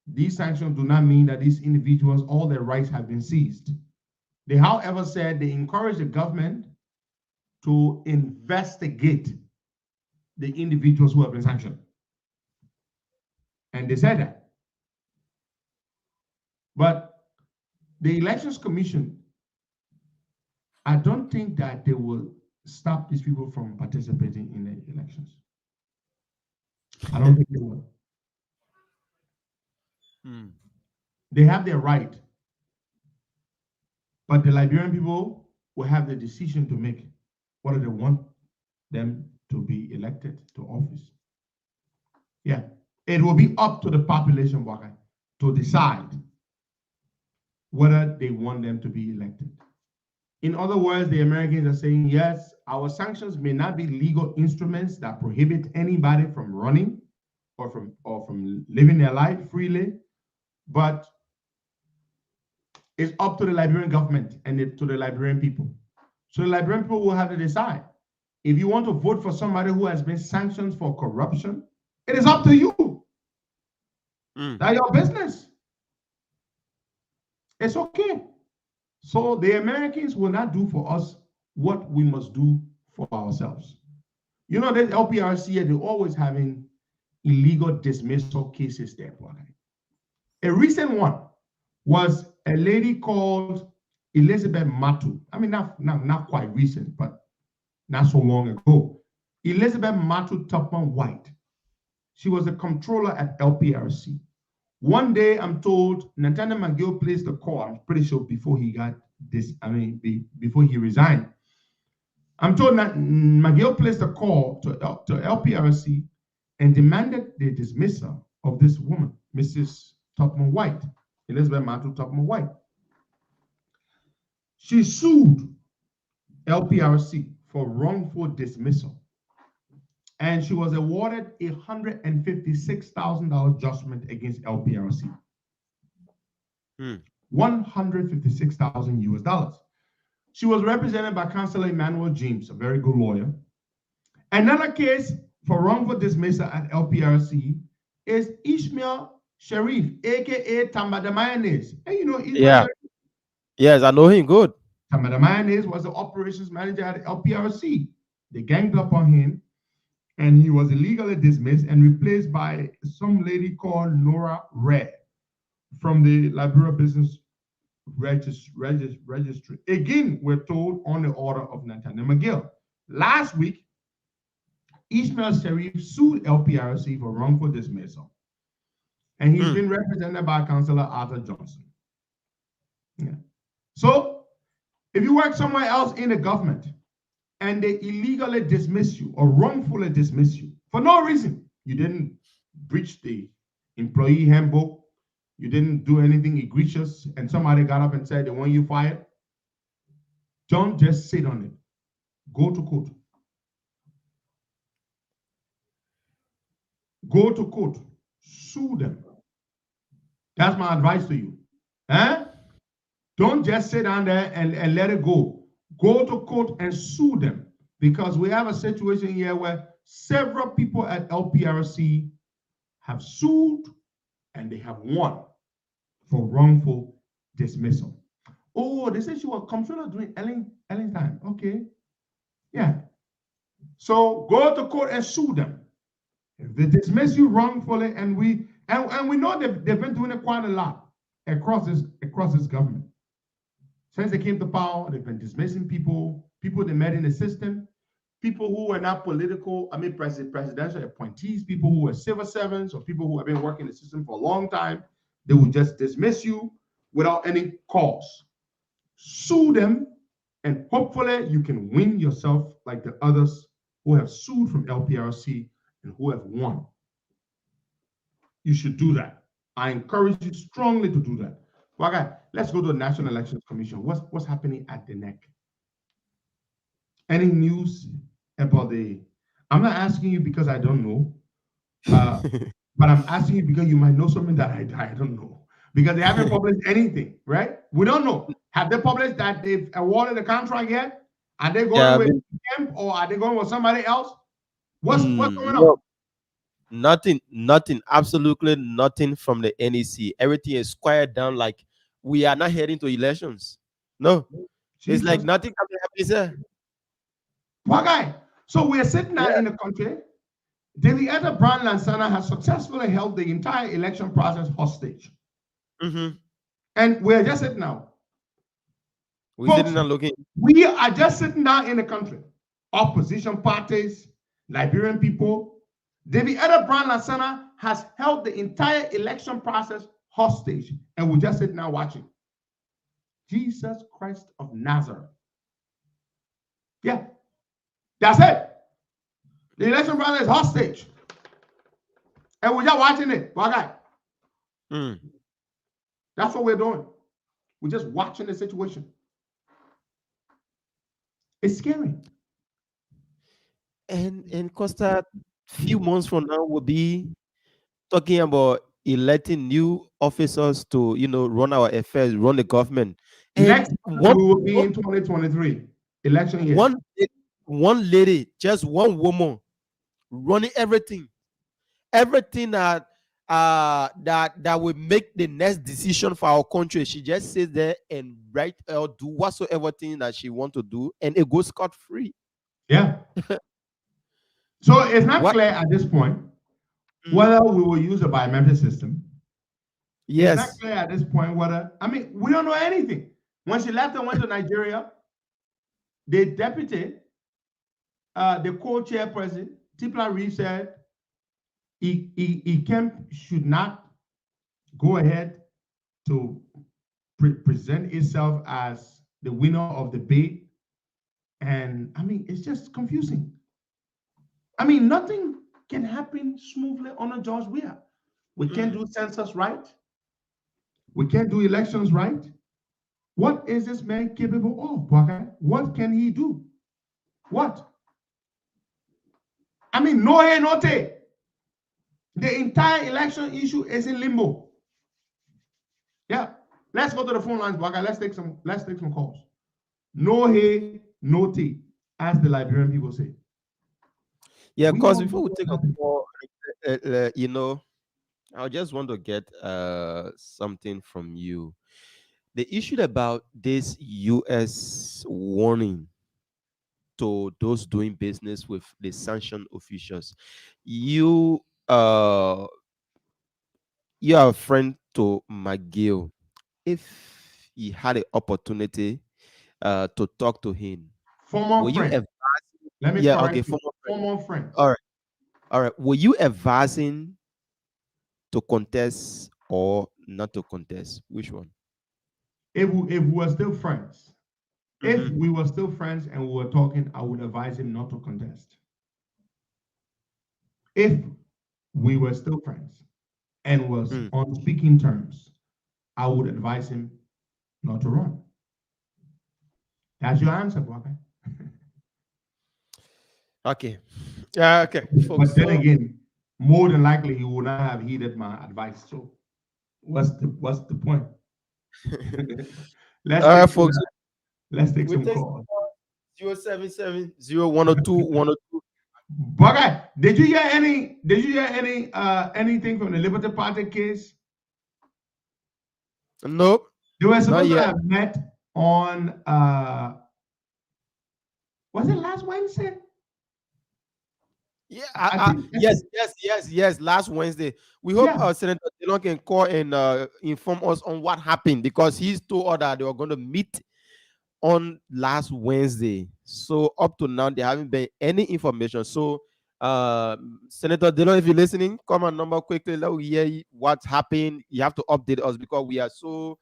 these sanctions do not mean that these individuals, all their rights have been seized. They, however, said they encourage the government to investigate the individuals who have been sanctioned. And they said that. But the Elections Commission, I don't think that they will stop these people from participating in the elections. I don't think they will. They have their right. But the Liberian people will have the decision to make whether they want them to be elected to office. Yeah, it will be up to the population to decide whether they want them to be elected. In other words, the Americans are saying, yes, our sanctions may not be legal instruments that prohibit anybody from running or from living their life freely, but it's up to the Liberian government and to the Liberian people. So the Liberian people will have to decide. If you want to vote for somebody who has been sanctioned for corruption, it is up to you. That's your business. It's okay. So the Americans will not do for us what we must do for ourselves. You know, the LPRC, they're always having illegal dismissal cases there. A recent one was a lady called Elizabeth Matu. I mean, not quite recent, but not so long ago. Elizabeth Matu Tupman White. She was a controller at LPRC. One day, I'm told Nathaniel McGill placed a call. I'm pretty sure before he got this, before he resigned. I'm told that McGill placed a call to LPRC and demanded the dismissal of this woman, Mrs. Topman White, Elizabeth Mantle Topman White. She sued LPRC for wrongful dismissal, and she was awarded a $156,000 judgment against LPRC. 156,000 US dollars. She was represented by Councilor Emmanuel James, a very good lawyer. Another case for wrongful dismissal at LPRC is Ishmael Sharif, aka Tamba the Mayonnaise. And you know Ishmael Sharif? Yes, I know him good. Tamba the Mayonnaise was the operations manager at LPRC. They ganged up on him, and he was illegally dismissed and replaced by some lady called Nora Red from the Liberia Business Registry. Again, we're told on the order of Nathaniel McGill. Last week, Ishmael Sharif sued LPRC for wrongful dismissal, and he's been represented by Councillor Arthur Johnson. Yeah. So, if you work somewhere else in the government and they illegally dismiss you or wrongfully dismiss you for no reason, you didn't breach the employee handbook, you didn't do anything egregious, and somebody got up and said they want you fired, don't just sit on it. Go to court. Go to court. Sue them. That's my advice to you. Don't just sit down there and let it go. Go to court and sue them, because we have a situation here where several people at LPRC have sued and they have won for wrongful dismissal. Oh, they said she was comptroller during Ellen time. Okay. Yeah. So go to court and sue them. If they dismiss you wrongfully, and we know they've been doing it quite a lot across this government. Since they came to power, they've been dismissing people they met in the system, people who were not presidential appointees, people who were civil servants, or people who have been working in the system for a long time. They will just dismiss you without any cause. Sue them, and hopefully you can win yourself like the others who have sued from LPRC and who have won. You should do that. I encourage you strongly to do that. Well, okay, let's go to the National Elections Commission. What's happening at the NEC? Any news about I'm not asking you because I don't know, but I'm asking you because you might know something that I don't know. Because they haven't published anything, right? We don't know. Have they published that they've awarded the contract yet? Are they going with them, or are they going with somebody else? What's going on? Nothing, absolutely nothing from the NEC. Everything is quiet down, like we are not heading to elections. No, it's like nothing can happen, sir. What guy? So we're sitting now in the country. Davietta Brown Lansana has successfully held the entire election process hostage. And we're just sitting now. We're sitting and looking. We are just sitting down in the country. Opposition parties, Liberian people. Davietta Brown Lansana has held the entire election process hostage, and we're just sitting now watching. Jesus Christ of Nazareth. Yeah, that's it. The election process is hostage, and we're just watching it. That's what we're doing. We're just watching the situation. It's scary. And Costa, few months from now, we'll be talking about electing new officers to, run our affairs, run the government. And next we will be in 2023 election year. One lady, just one woman, running everything that will make the next decision for our country. She just sits there and write or do whatsoever thing that she want to do, and it goes scot-free. Yeah. So it's not clear at this point whether we will use a biometric system. Yes. It's not clear at this point whether, we don't know anything. When she left and went to Nigeria, the deputy, the co-chairperson, Tipla Reeve, said Kemp should not go ahead to present itself as the winner of the bid. And it's just confusing. Nothing can happen smoothly on a George Weah. We can't do census right. We can't do elections right. What is this man capable of, Bwaka? What can he do? What? I mean, no hay, no tay. The entire election issue is in limbo. Yeah. Let's go to the phone lines, Bwaka. Let's take some calls. No hay, no tea, as the Liberian people say. Yeah, We because don't before know we what take a happened. call, I just want to get something from you. The issue about this U.S. warning to those doing business with the sanctioned officials. You you are a friend to McGill. If you had an opportunity to talk to him, Former will you friend. Let me yeah, okay, correct you. Former friend. All right. Were you advising to contest or not to contest? Which one? If we were still friends, if Mhm. we were still friends and we were talking, I would advise him not to contest. If we were still friends and was Mm. on speaking terms, I would advise him not to run. That's your answer, Bwaka. Okay. Yeah, okay, folks. But then So again, more than likely he would not have heeded my advice. So what's the point? Let's all take right, some folks. let's take We some take calls. 077-0102-102. Bwaka, did you hear anything from the Liberty Party case? Nope, They were not supposed to yet. have met on was it last Wednesday? Yeah, I think yes. Last Wednesday, we hope yeah. Senator Dillon can call and inform us on what happened because he's told us that they were going to meet on last Wednesday. So up to now, there haven't been any information. So, Senator Dillon, if you're listening, call my number quickly. Let me hear what happened. You have to update us because we are so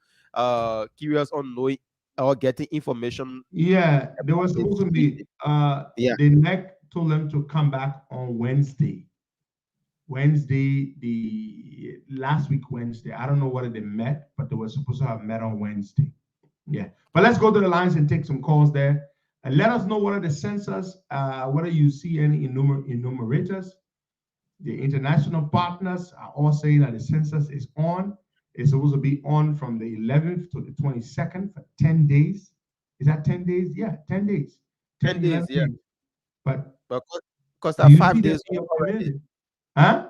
curious on knowing or getting information Yeah, they were about this. supposed to be Yeah. the NEC told them to come back on Wednesday. Wednesday, the last week Wednesday. I don't know whether they met, but they were supposed to have met on Wednesday. Yeah. But let's go to the lines and take some calls there. And let us know what are the census, whether you see any enumerators. The international partners are all saying that the census is on. It's supposed to be on from the 11th to the 22nd for 10 days. Is that 10 days? Yeah, 10 days. 10, 10 11 days, yeah. days. But But because do that you see 5 that days in gone your already. community? Huh?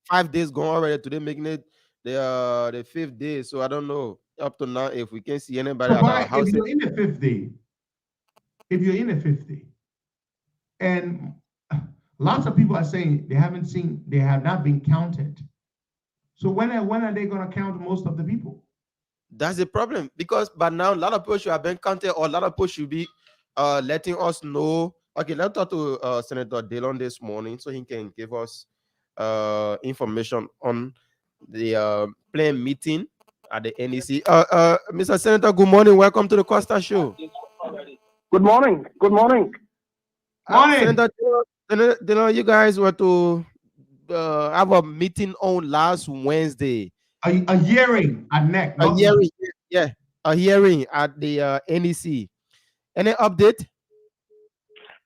5 days gone already. Today making it the 5th day. So I don't know up to now if we can see anybody So, at our but if house. you're in the fifth day, if you're in the fifth day, and lots of people are saying they have not been counted. So when are they going to count most of the people? That's the problem because by now a lot of people should have been counted or a lot of people should be letting us know. Okay, let's talk to Senator Dillon this morning so he can give us information on the planned meeting at the NEC. Mr. Senator, good morning. Welcome to the Costa Show. Good morning. Good morning. Morning. Senator Dillon, you guys were to have a meeting on last Wednesday. A hearing at NEC, A not hearing, yeah, a hearing at the NEC. Any update?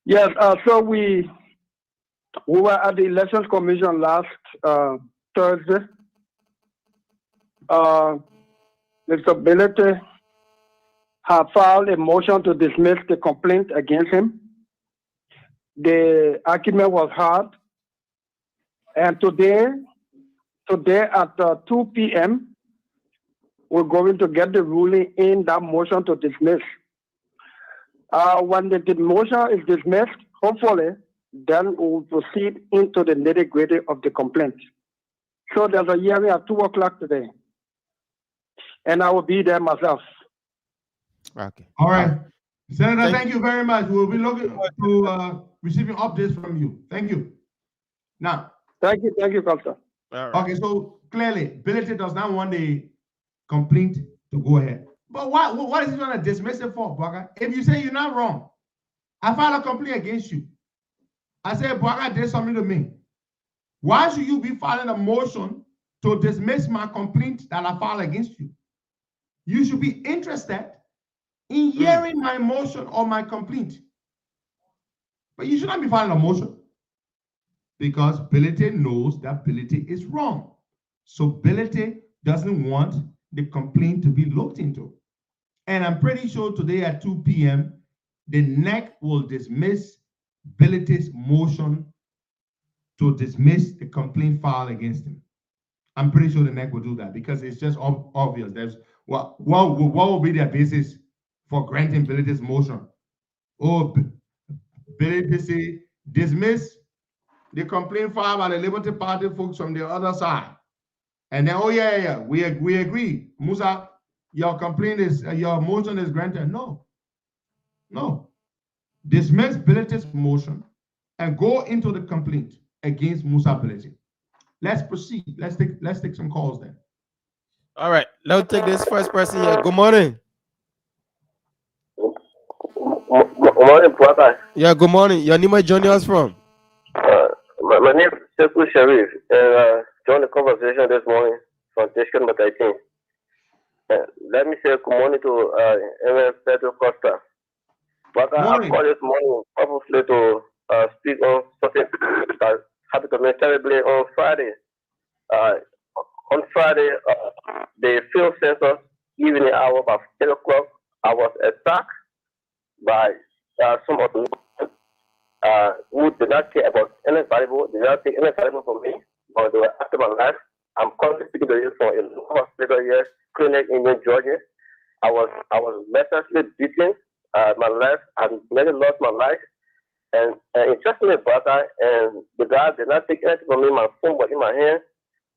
Yes. So we were at the Elections Commission last Thursday. Mr. Billete have filed a motion to dismiss the complaint against him. The argument was heard, and today at 2 p.m., we're going to get the ruling in that motion to dismiss. When the motion is dismissed, hopefully, then we will proceed into the nitty-gritty of the complaint. So there's a hearing at 2 o'clock today, and I will be there myself. Okay. All right. Senator, thank you very much. We'll be looking to receiving updates from you. Thank you. Now. Thank you, Costa. Okay, so clearly, Billete does not want the complaint to go ahead. But what is he going to dismiss it for, Bwaka? If you say you're not wrong, I filed a complaint against you. I said, Bwaka did something to me. Why should you be filing a motion to dismiss my complaint that I filed against you? You should be interested in hearing my motion or my complaint. But you should not be filing a motion because Bility knows that Bility is wrong. So Bility doesn't want the complaint to be looked into. And I'm pretty sure today at 2 p.m., the NEC will dismiss Bility's motion to dismiss the complaint filed against him. I'm pretty sure the NEC will do that because it's just obvious. There's what will be their basis for granting Bility's motion? Oh, Bility say dismiss the complaint filed by the Liberty Party folks from the other side. And then, oh yeah, we agree. Musa, your complaint is, your motion is granted. No. Dismiss Bility's motion and go into the complaint against Musa Bility. Let's proceed. Let's take some calls then. All right, let's take this first person here. Good morning. Good morning, brother. Yeah, good morning. Your name is joining us from? My name is Sekou Sharif, and joined the conversation this morning from District number 13. Let me say good morning to Aaron Pedro Costa. Brother, I called this morning purposely to speak on something that happened to me terribly on Friday. On Friday, the field census, evening hour about 10 o'clock, I was attacked by some of the who did not care about any valuable, did not take any valuable from me, but they were after my life. I'm currently speaking to you from a hospital here, clinic in New Georgia. I was mercilessly beaten. My life, I nearly lost my life. And interestingly, brother, and the guy did not take anything from me. My phone was in my hand.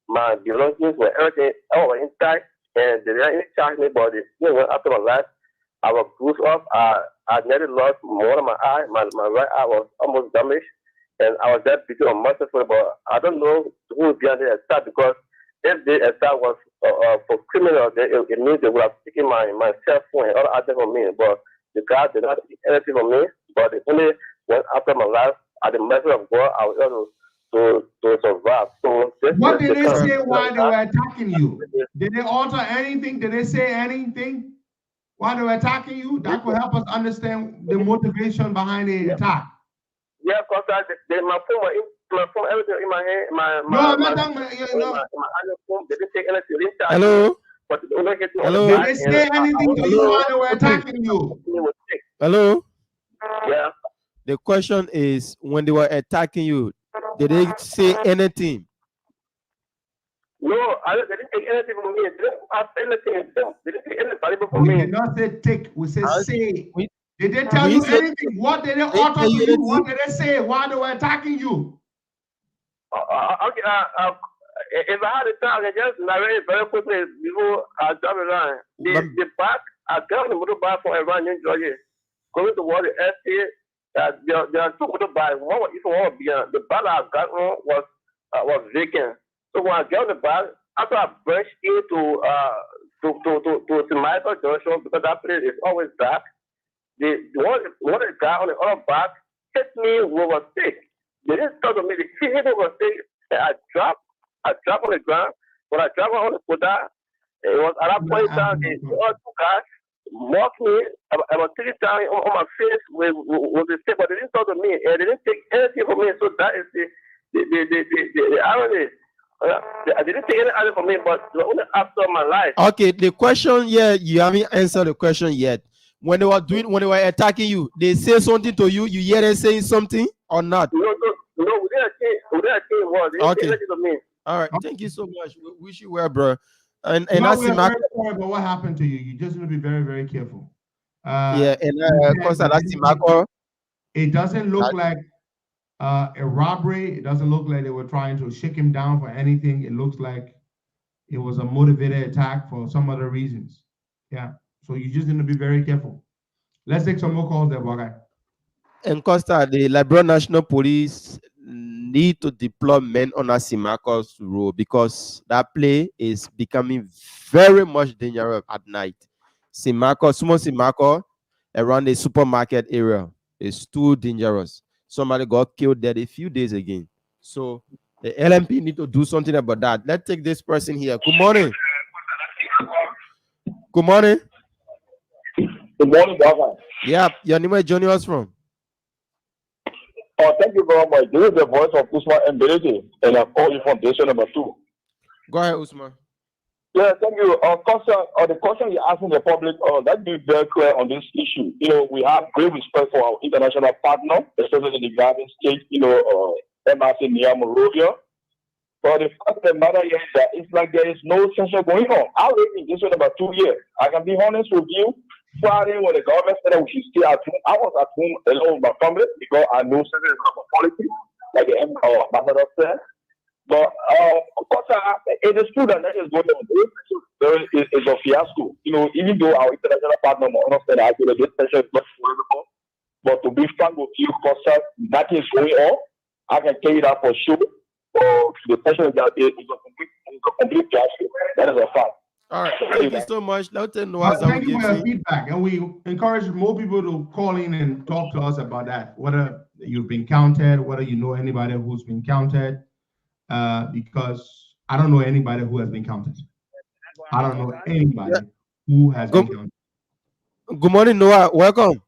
My belongings were everything, all were intact, and they didn't charge me, but they went after my life. I was bruised up. I nearly lost one of my eye. My right eye was almost damaged, and I was just beaten unmercifully. But I don't know who was behind the attack, because if the attack was for criminals, it means they would have taken my cell phone and other items from me. But the guy did not take anything from me, but they only went after my life. At the mercy of God, I was able to survive. So what did they say while they were attacking you? Did they alter anything? Did they say anything while they were attacking you? That could help us understand the motivation behind the attack. Yeah, because my phone, everything in my hand, my phone, they didn't take anything. Hello? Hello? Did they say anything to you while they were attacking you? Hello? Yeah. The question is, when they were attacking you, did they say anything? No, they didn't take anything from me. They didn't ask anything. They didn't take anything valuable from me. We did not say take, we said say. Did they tell you anything? What did they alter to you? What did they say while they were attacking you? Okay, if I had the time, I just narrate very quickly before I jump around. The back, I got the motorbike from around New Georgia, going toward the estate. There are two motorbikes. One was even one beyond. The bike I got on was vacant. So when I got the bike, after I brushed into to Michael Junction, because that place is always dark, the one guy on the other bike hit me with a stick. They didn't talk to me. He hit me with a stick, and I dropped on the ground. When I dropped on the football, it was at that point in time, the other two guys mocked me about 3 times on my face with the stick, but they didn't talk to me, and they didn't take anything from me. So that is the irony. I didn't take any other from me, but only after my life. Okay, the question here, you haven't answered the question yet. When they were attacking you, they say something to you. You hear them saying something or not? No, we didn't say what. They didn't say anything to me. All right, thank you so much. We wish you well, bro. And we're that's very sorry about what happened to you. You just need to be very, very careful. Yeah, and of course, that's it doesn't look like a robbery. It doesn't look like they were trying to shake him down for anything. It looks like it was a motivated attack for some other reasons. Yeah. So you just need to be very careful. Let's take some more calls there, Bogai. And Costa, the Liberia National Police need to deploy men on Asimako's road because that place is becoming very much dangerous at night. Small Simako around the supermarket area is too dangerous. Somebody got killed there a few days ago. So The LMP need to do something about that. Let's take this person here. Good morning. Good morning. Good morning, Baba. Yeah, your name is joining us from. Oh, thank you very much. This is the voice of Usman Mbelete, and I call you from station number 2. Go ahead, Usman. Yeah, thank you. The question you're asking the public, let's be very clear on this issue. We have great respect for our international partner, especially in the Garden State, MRC near Monrovia. But the fact of the matter is that it's like there is no censure going on. I lived in this for about 2 years. I can be honest with you. Friday, when the government said that we should stay at home, I was at home alone with my family because I know something about politics, like the ambassador said. But of course, it is true that is going on. It's a fiasco. Even though our international partner understand that this pressure is not political, but to be frank with you, Costa, that is going on. I can tell you that for sure. The pressure is a complete fiasco. That is a fact. All right, thank you so much. Thank you for your feedback, and we encourage more people to call in and talk to us about that. Whether you've been counted, whether you know anybody who's been counted, because I don't know anybody who has been counted. I don't know anybody who has been counted. Good morning, Noah. Welcome.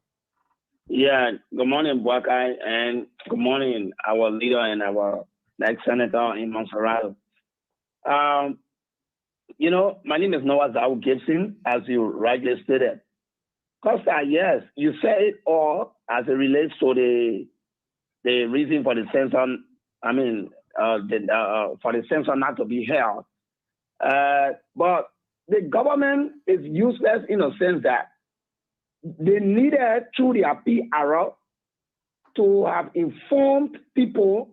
Yeah, good morning, Buakai, and good morning, our leader and our next senator in Montserrat. My name is Noah Zhao Gibson, as you rightly stated. Costa, yes, you said it all as it relates to the reason for the censor. For the censor not to be held. But the government is useless in a sense that they needed through their PR to have informed people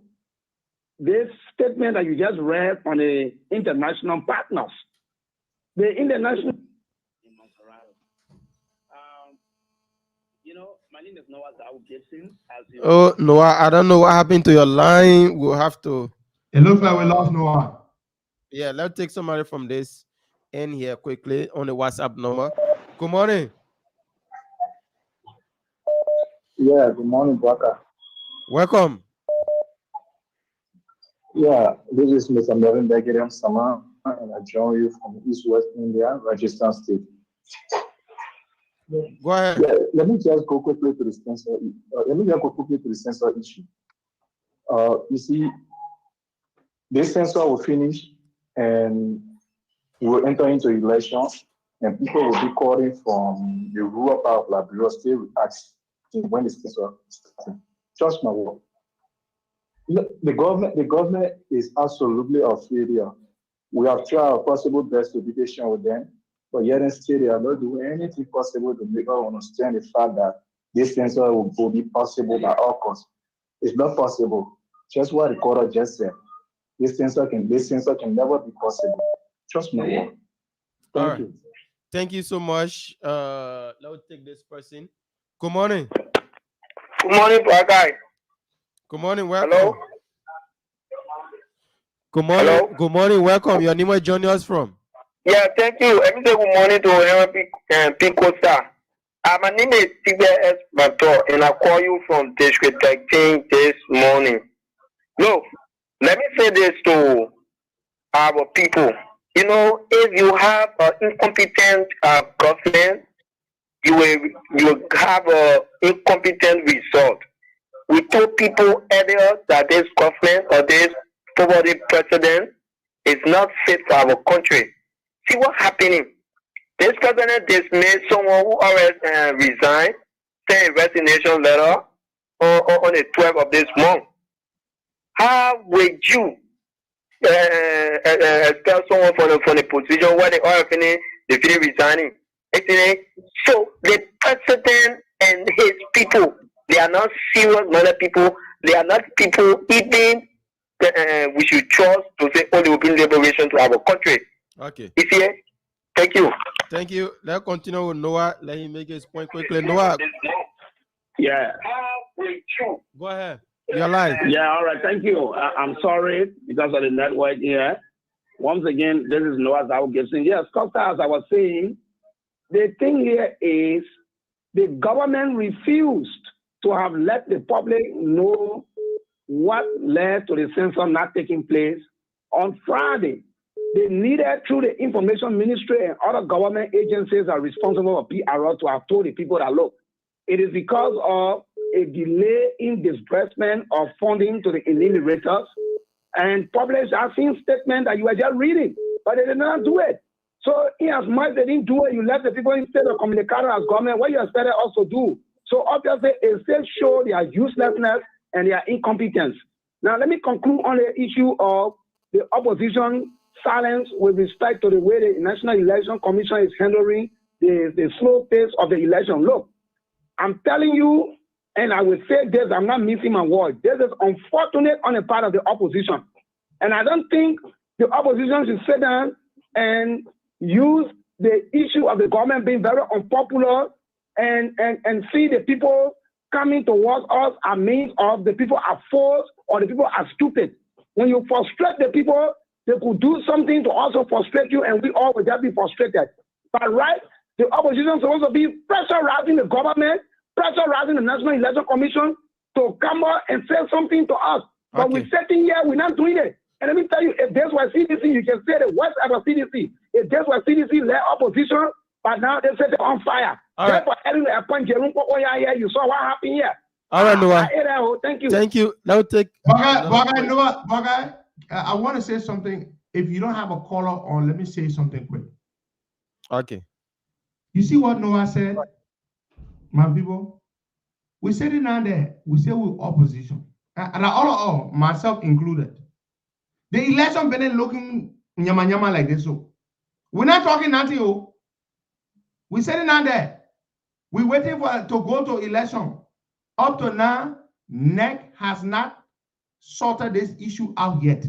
this statement that you just read from the international partners. The international, my name is Noah Zhao Gibson. Oh, Noah, I don't know what happened to your line. We'll have to. It looks like we lost Noah. Yeah, let's take somebody from this in here quickly on the WhatsApp number. Good morning. Yeah, good morning, Baka. Welcome. Yeah, this is Mr. Melvin Begiriam Sama, and I join you from East West India, Rajasthan State. Go ahead. Yeah, let me just go quickly to the censor issue. You see, this censor will finish, and we'll enter into elections, and people will be calling from the rural part of Liberia State with asking when the censor is starting. Trust my word. The government is absolutely a failure. We have tried our possible best to be patient with them, but yet and still they are not doing anything possible to make us understand the fact that this censor will be possible by all costs. It's not possible. Just what the court just said. This censor can never be possible. Trust me. Thank you. Thank you so much. Let's take this person. Good morning. Good morning, Guy. Good morning. Welcome. Hello. Good morning. Hello? Good morning. Welcome. Your name is joining us from. Yeah, thank you. Let me say good morning to Costa. My name is TBS Mato, and I call you from District 13 this morning. Look, let me say this to our people. If you have an incompetent government, you will have an incompetent result. We told people earlier that this government or this forwarded president is not fit for our country. See what's happening. This president dismissed someone who already resigned, sent a resignation letter on the 12th of this month. How would you expel someone from the position where they already finish resigning? So the president and his people, they are not serious-minded people. They are not people even we should trust to say, oh, they will bring liberation to our country. Okay. You see it? Thank you. Thank you. Let's continue with Noah. Let him make his point quickly. Noah. Yeah. Go ahead. You're live. Yeah, all right. Thank you. I'm sorry because of the network here. Once again, this is Noah Zhao Gibson. Yes, Costa, as I was saying, the thing here is the government refused to have let the public know what led to the census not taking place on Friday. They needed, through the information ministry and other government agencies that are responsible for PRO, to have told the people that, look, it is because of a delay in disbursement of funding to the enumerators and published a statement that you were just reading, but they did not do it. So in as much they didn't do it, you left the people instead of communicating as government, what you expected us to do. So obviously it still shows their uselessness and their incompetence. Now let me conclude on the issue of the opposition silence with respect to the way the National Election Commission is handling the slow pace of the election. Look, I'm telling you, and I will say this, I'm not missing my word. This is unfortunate on the part of the opposition. And I don't think the opposition should sit down and use the issue of the government being very unpopular and see the people coming towards us as means of the people are fools or the people are stupid. When you frustrate the people, they could do something to also frustrate you, and we all would just be frustrated. But right, the opposition is supposed to be pressurizing the government, pressurizing the National Election Commission to come up and say something to us. But we're sitting here, we're not doing it. And let me tell you, if this was CDC, you can say the worst ever CDC. If this was CDC led opposition, but now they said they're on fire. Therefore, you saw what happened here. All right, Noah. Thank you. Thank you. Now take. Noah, I want to say something. If you don't have a caller on, let me say something quick. Okay. You see what Noah said, my people? We said it down there. We say we're opposition. And all, myself included. The election been looking nyama like this. So we're not talking nothing. We said it down there. We're waiting for to go to election. Up to now, NEC has not sorted this issue out yet.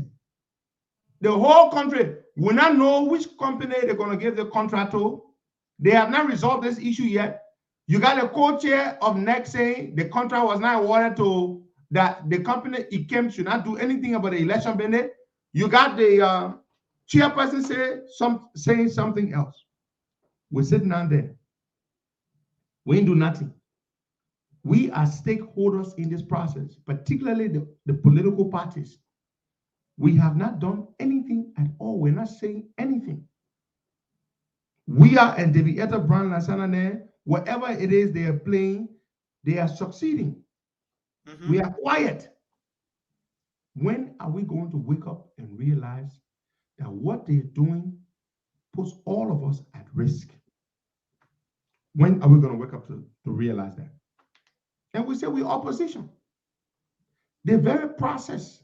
The whole country will not know which company they're going to give the contract to. They have not resolved this issue yet. You got a co-chair of NEC saying the contract was not awarded to that the company ICAM should not do anything about the election bene. You got the chairperson saying something else. We're sitting down there. We ain't do nothing. We are stakeholders in this process, particularly the political parties. We have not done anything at all. We're not saying anything. We are at the Vieta Brand Lasana, whatever it is they are playing, they are succeeding. We are quiet. When are we going to wake up and realize that what they're doing puts all of us at risk? When are we going to wake up to realize that? And we say we're opposition. The very process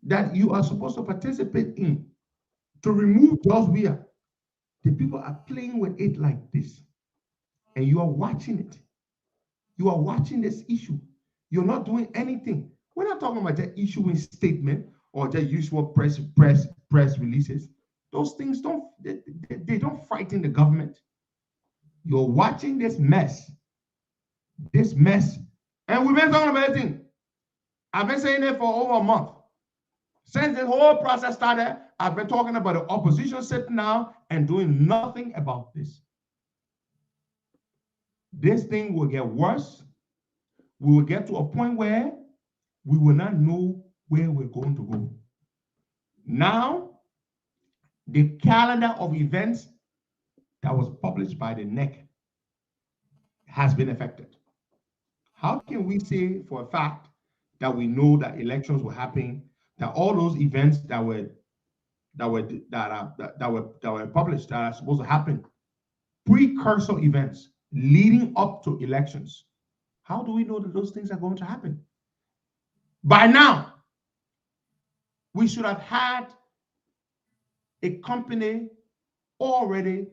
that you are supposed to participate in to remove those we are, the people are playing with it like this. And you are watching it. You are watching this issue. You're not doing anything. We're not talking about just issuing statement or just usual press releases. Those things don't frighten the government. You're watching this mess. And we've been talking about everything. I've been saying it for over a month. Since the whole process started, I've been talking about the opposition sitting down and doing nothing about this. This thing will get worse. We will get to a point where we will not know where we're going to go. Now, the calendar of events that was published by the NEC has been affected. How can we say for a fact that we know that elections were happening, that all those events that were published that are supposed to happen, precursor events leading up to elections, how do we know that those things are going to happen? By now, we should have had a company already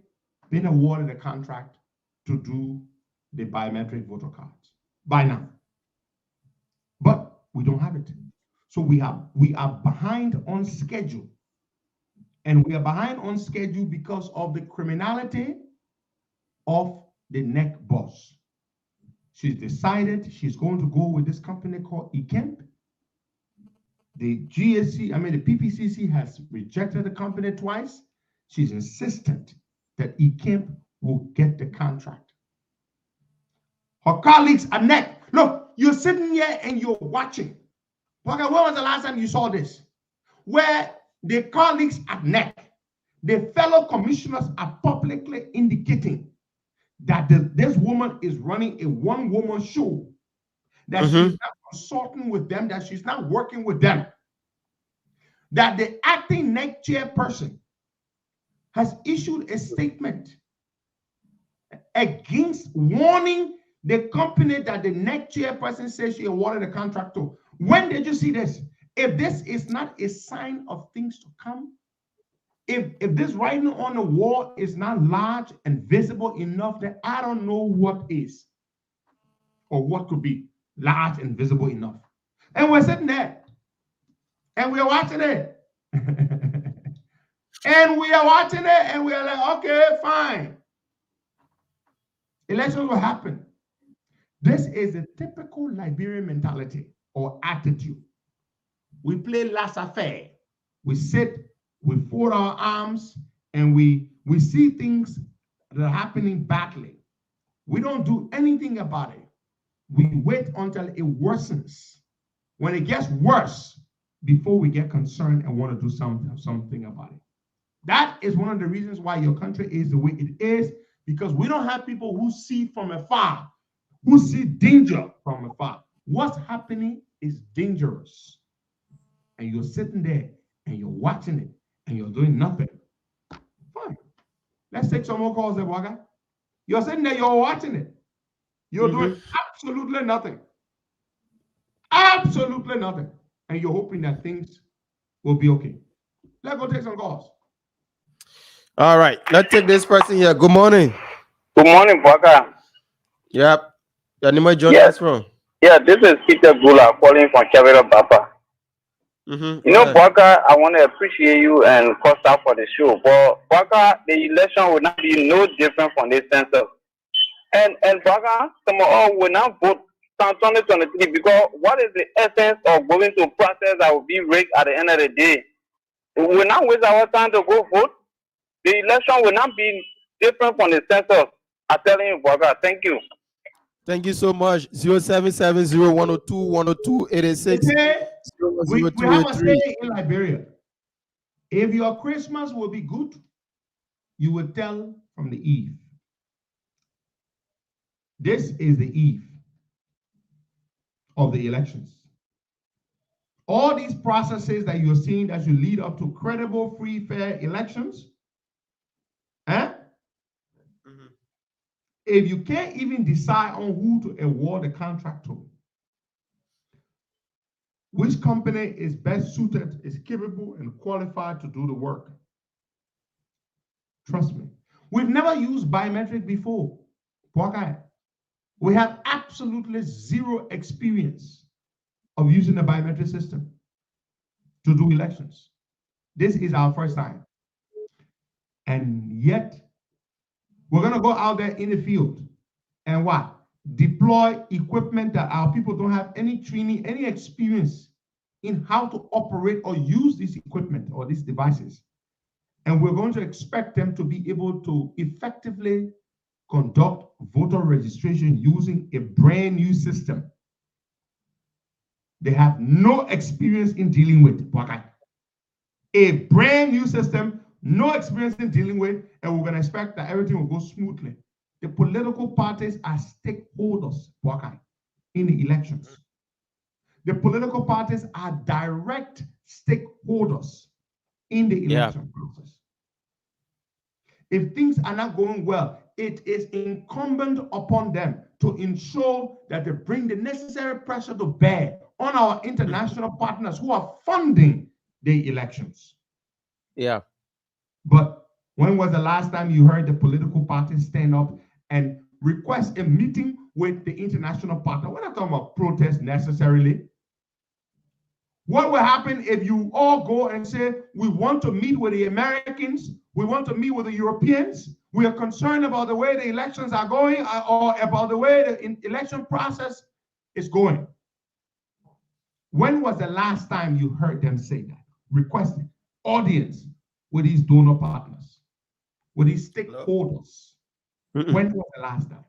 been awarded a contract to do the biometric voter cards by now. But we don't have it. So we are behind on schedule. And we are behind on schedule because of the criminality of the NEC boss. She's decided she's going to go with this company called eKemp. The PPCC has rejected the company twice. She's insistent that eKemp will get the contract. Her colleagues are NEC. Look, you're sitting here and you're watching. When was the last time you saw this? Where the colleagues at NEC, the fellow commissioners are publicly indicating that this woman is running a one-woman show, that she's not consulting with them, that she's not working with them, that the acting NEC chairperson has issued a statement against warning the company that the NEC chairperson says she awarded a contract to. When did you see this? If this is not a sign of things to come, if this writing on the wall is not large and visible enough, then I don't know what is, or what could be large and visible enough. And we're sitting there, and we're watching it. And we are watching it, and we are like, okay, fine. Elections will happen. This is a typical Liberian mentality or attitude. We play laissez-faire. We sit, we fold our arms, and we see things that are happening badly. We don't do anything about it. We wait until it worsens. When it gets worse, before we get concerned and want to do something about it. That is one of the reasons why your country is the way it is, because we don't have people who see from afar, who see danger from afar. What's happening is dangerous. And you're sitting there and you're watching it and you're doing nothing. Fine. Let's take some more calls there, Waga. You're sitting there, you're watching it. You're doing absolutely nothing. Absolutely nothing. And you're hoping that things will be okay. Let's go take some calls. All right, let's take this person here. Good morning. Good morning, Baka. Yep. Your name is John. Yes. From? Yeah, this is Peter Gula calling from Chavira Bapa. You know, Baka, I want to appreciate you and Costa for the show. But Baka, the election will not be no different from this census. And Baka, some of us will not vote 2023 because what is the essence of going to process that will be rigged at the end of the day? We will not waste our time to go vote. The election will not be different from the census. I'm telling you, Baka. Thank you. Thank you so much. 0770-102-102-86. We have a saying in Liberia. If your Christmas will be good, you will tell from the eve. This is the eve of the elections. All these processes that you're seeing that should lead up to credible, free, fair elections, if you can't even decide on who to award the contract to, which company is best suited, is capable and qualified to do the work, trust me. We've never used biometric before. We have absolutely zero experience of using the biometric system to do elections. This is our first time. And yet, we're going to go out there in the field and what? Deploy equipment that our people don't have any training, any experience in how to operate or use this equipment or these devices. And we're going to expect them to be able to effectively conduct voter registration using a brand new system they have no experience in dealing with. A brand new system, no experience in dealing with, and we're going to expect that everything will go smoothly. The political parties are stakeholders in the elections. The political parties are direct stakeholders in the election process. If things are not going well, it is incumbent upon them to ensure that they bring the necessary pressure to bear on our international partners who are funding the elections. Yeah. But when was the last time you heard the political parties stand up and request a meeting with the international partner? We're not talking about protest necessarily. What will happen if you all go and say, we want to meet with the Americans, we want to meet with the Europeans, we are concerned about the way the elections are going or about the way the election process is going? When was the last time you heard them say that? Requesting audience with these donor partners, with these stakeholders. When was the last time?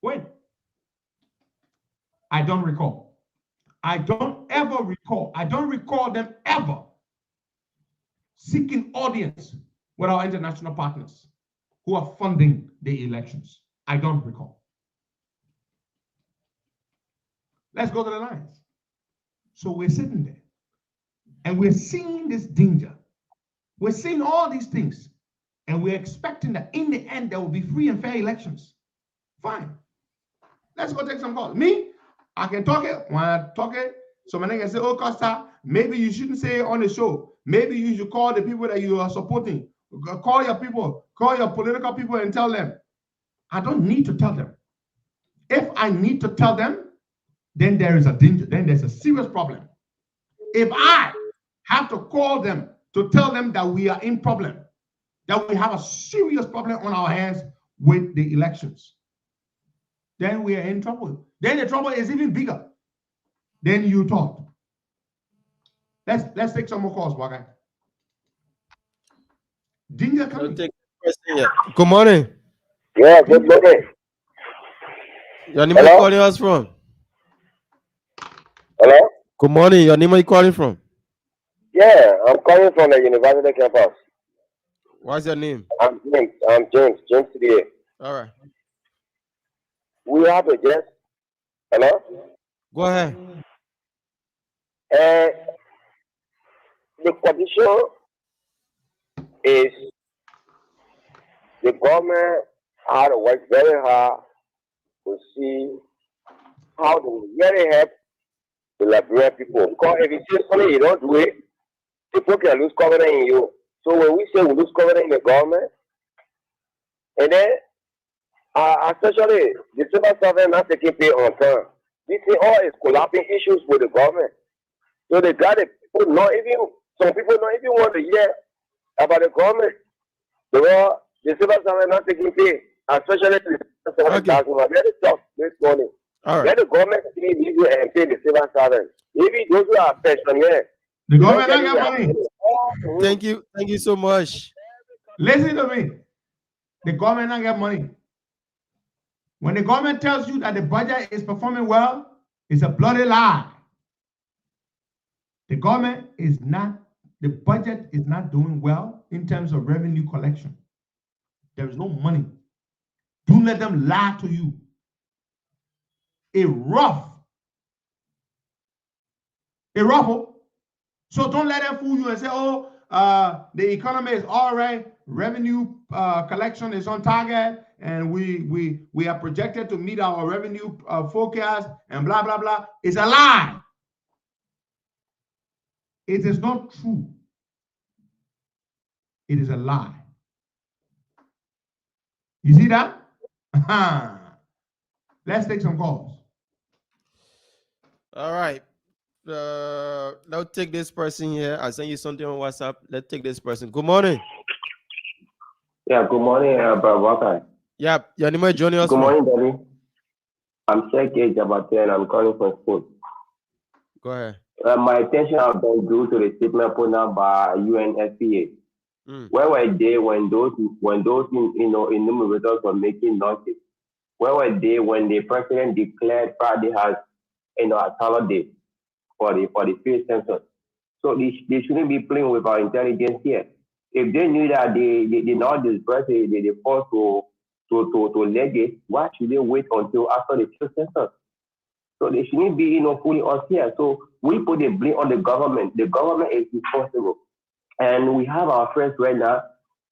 When? I don't recall. I don't recall them ever seeking audience with our international partners who are funding the elections. I don't recall. Let's go to the lines. So we're sitting there and we're seeing this danger. We're seeing all these things and we're expecting that in the end there will be free and fair elections. Fine. Let's go take some calls. Me, I can talk it. When I talk it, so my nigga can say, oh, Costa, maybe you shouldn't say it on the show. Maybe you should call the people that you are supporting. Call your people, call your political people and tell them. I don't need to tell them. If I need to tell them, then there is a danger, then there's a serious problem. If I have to call them to tell them that we are in problem, that we have a serious problem on our hands with the elections, then we are in trouble. Then the trouble is even bigger than you thought. Let's take some more calls, Waka. Danger coming. Good morning. Yeah, good morning. Your name is calling us from? Hello? Good morning. Your name is calling from? Yeah, I'm calling from the university campus. What's your name? I'm James today. All right. We have a guest. Hello? Go ahead. The condition is the government had to work very hard to see how to really help the Liberian people. Because if you say something you don't do it, people can lose confidence in you. So when we say we lose confidence in the government, and then especially the civil servant not taking pay on time, this is all is collapsing issues with the government. So they got it. Some people not even want to hear about the government. The civil servant not taking pay, especially the civil servant. Very tough this morning. All right. Let the government see you and pay the civil servant. Maybe those who are pensioners. The government not get money. Thank you so much. Listen to me. The government not get money. When the government tells you that the budget is performing well, it's a bloody lie. The budget is not doing well in terms of revenue collection. There is no money. Don't let them lie to you. It's rough. So don't let them fool you and say, oh, the economy is all right, revenue collection is on target, and we are projected to meet our revenue forecast, and blah, blah, blah. It's a lie. It is not true. It is a lie. You see that? Let's take some calls. All right. Now take this person here. I'll send you something on WhatsApp. Let's take this person. Good morning. Yeah, good morning, Brother Walker. Yeah, your name is Johnny. Good morning, Daddy. I'm Sergey Jabate and I'm calling from school. Go ahead. My attention has been due to the statement put out by UNFPA. Where were they when those enumerators were making notice? Where were they when the president declared Friday as a holiday for the field census? So they shouldn't be playing with our intelligence here. If they knew that they not disperse it, they forced to legate, why should they wait until after the field census? So they shouldn't be fooling us here. So we put the blame on the government. The government is responsible. And we have our friends right now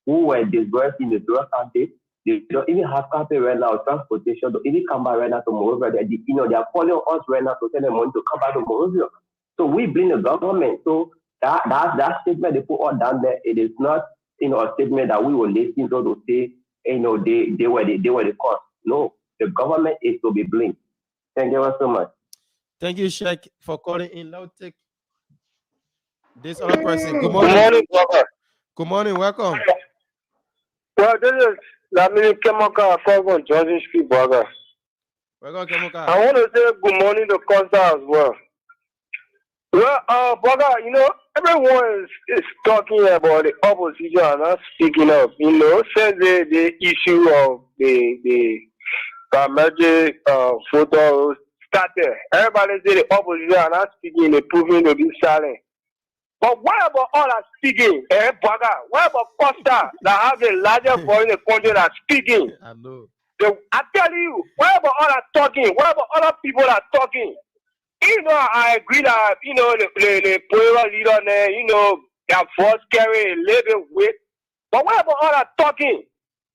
who were disbursed in the drug county. They don't even have cafe right now, transportation. They even come back right now to Morovia. They are calling us right now to send them money to come back to Morovia. So we blame the government. So that statement they put all down there, it is not a statement that we will listen to say they were the cause. No, the government is to be blamed. Thank you so much. Thank you, Sheikh, for calling in. Now take this other person. Good morning. morning. Good morning, brother. Good morning. Welcome. Well, this is Lamini Kemoka from Johnson Street, brother. Welcome, Kemoka. I want to say good morning to Costa as well. Well, brother, everyone is talking about the opposition and not speaking up. Since the issue of the emerging photos started. Everybody say the opposition are not speaking, they proving to be silent. But what about all that speaking? What about Costa that have the largest voice in the country that speaking? I know. I tell you, what about all that talking? What about other people that talking? I agree that, the political leader there, their voice carry a little bit weight. But what about all that talking?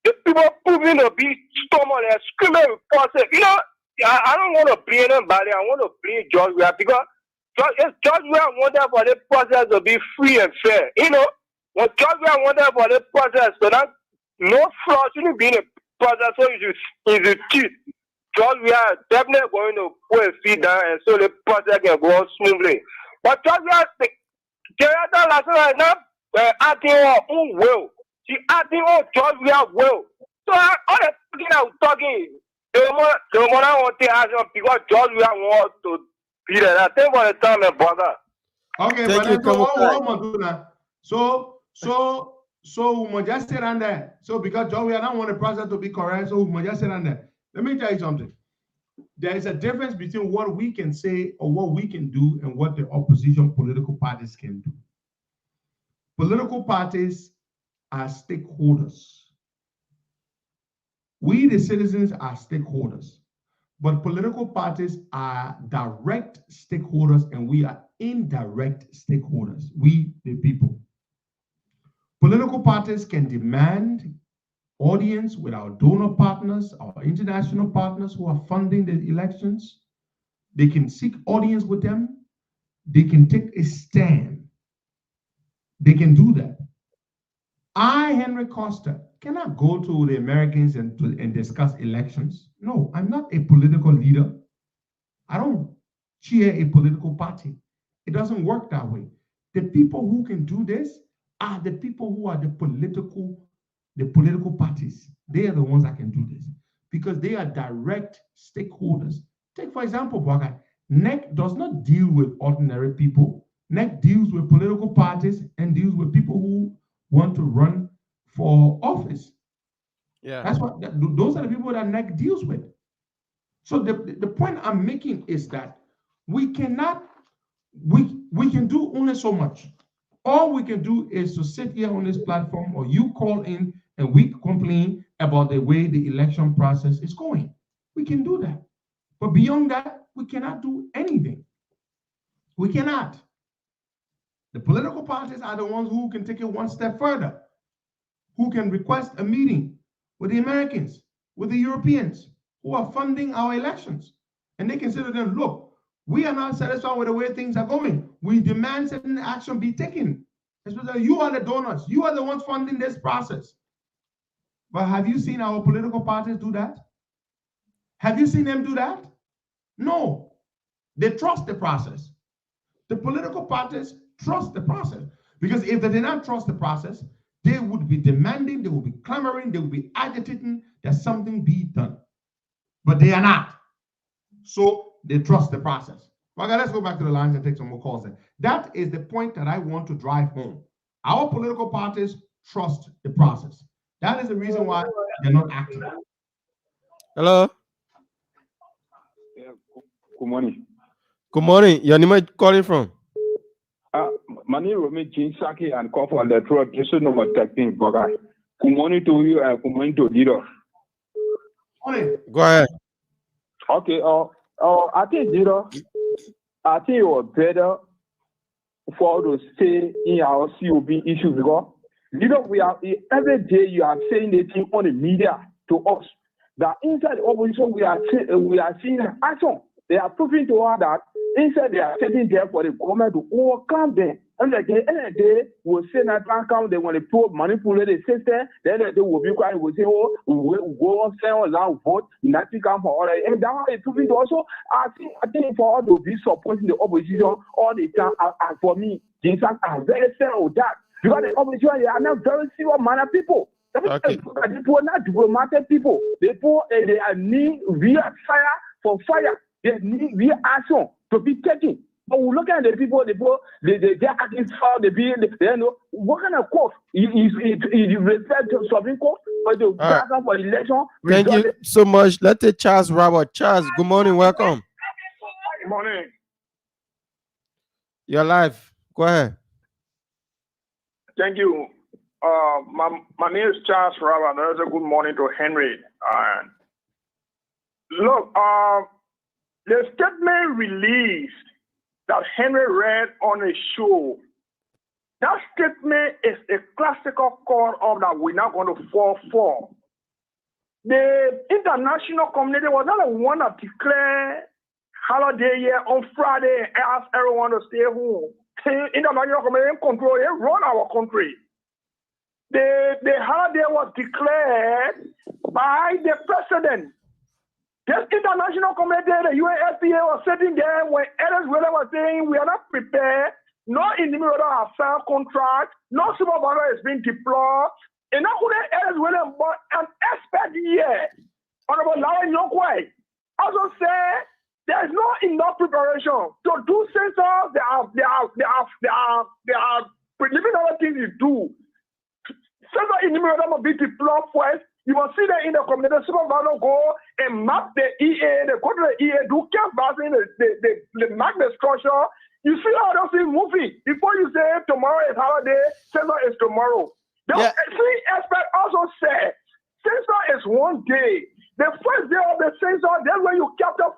The people proving to be stomach and screaming with force. I don't want to blame anybody. I want to blame George Weah because George Weah wanted for the process to be free and fair. When George Weah wanted for the process so that no fraud shouldn't be in the process, so you should cheat. George Weah is definitely going to put his feet down and so the process can go on smoothly. But George Weah, the director last night is not acting on her own will. She acting on George Weah's will. So all the talking that we're talking, the woman want to take action because George Weah wants to be there. I think for the time, my brother. Okay, but then what do now? So we must just sit on there. So because George Weah don't want the process to be correct, so we must just sit on there. Let me tell you something. There is a difference between what we can say or what we can do and what the opposition political parties can do. Political parties are stakeholders. We, the citizens, are stakeholders, but political parties are direct stakeholders and we are indirect stakeholders, we, the people. Political parties can demand audience with our donor partners, our international partners who are funding the elections. They can seek audience with them. They can take a stand. They can do that. I, Henry Costa, cannot go to the Americans and discuss elections. No, I'm not a political leader. I don't chair a political party. It doesn't work that way. The people who can do this are the people who are the political parties. They are the ones that can do this because they are direct stakeholders. Take, for example, Baka, NEC does not deal with ordinary people. NEC deals with political parties and deals with people who want to run for office. Yeah, that's what those are the people that NEC deals with. So the point I'm making is that we can do only so much. All we can do is to sit here on this platform, or you call in and we complain about the way the election process is going. We can do that. But beyond that, we cannot do anything. We cannot. The political parties are the ones who can take it one step further, who can request a meeting with the Americans, with the Europeans, who are funding our elections. And they can say to them, look, we are not satisfied with the way things are going. We demand certain action be taken. Especially you are the donors. You are the ones funding this process. But have you seen our political parties do that? Have you seen them do that? No. They trust the process. The political parties trust the process. Because if they did not trust the process, they would be demanding, they would be clamoring, they would be agitating that something be done. But they are not. So they trust the process. Okay, let's go back to the lines and take some more calls then. That is the point that I want to drive home. Our political parties trust the process. That is the reason why they're not acting. Hello. Yeah, good morning. Good morning. Your name is calling from? My name is Jean Saki and call for the truck. This is number 13. Good morning to you and good morning to leader. Go ahead. Okay. I think leader, I think it was better for to stay in our COB issue because leader, we are every day you are saying the thing on the media to us that inside the opposition we are seeing action. They are proving to us that instead they are sitting there for the government to overcome them. And at the end of the day, we'll say that they want to manipulate the system, then they will be quiet, we'll say, oh, we'll go on, say, oh, now vote, nothing come for all that. And that one is proving to also, I think for all to be supporting the opposition all the time, and for me, Jesus are very fair with that. Because the opposition, they are not very serious manner people. Okay. People are not diplomatic people. They are need real fire for fire. They need real action to be taken. But we look at the people, they get against how they be, they know what kind of court is respect to Supreme Court for the for election. Thank you so much. Let's take Charles Robert. Charles, good morning, welcome. Good morning. You're live. Go ahead. Thank you. My name is Charles Rava. There's a good morning to Henry. Look, the statement released that Henry read on a show, that statement is a classical call of that we're not going to fall for. The international community was not the one that declared holiday here on Friday and asked everyone to stay home. International community control, they run our country. The holiday was declared by the president. This international committee, the UNFPA was sitting there when Ellis William was saying we are not prepared, no individual have signed contract, no supervisor is being deployed. And not only Ellis William, but an expert here, Honorable Larry Yokway, also said there is no enough preparation to do census. There are living other things you do. Census individual must be deployed first. You will see that in the community, supervisor go and map the EA, they go to the EA, do camp basing, the map the structure. You see how those things moving. Before you say tomorrow is holiday, census is tomorrow. The three experts also said census is one day. The first day of the census, that's when you capture 50%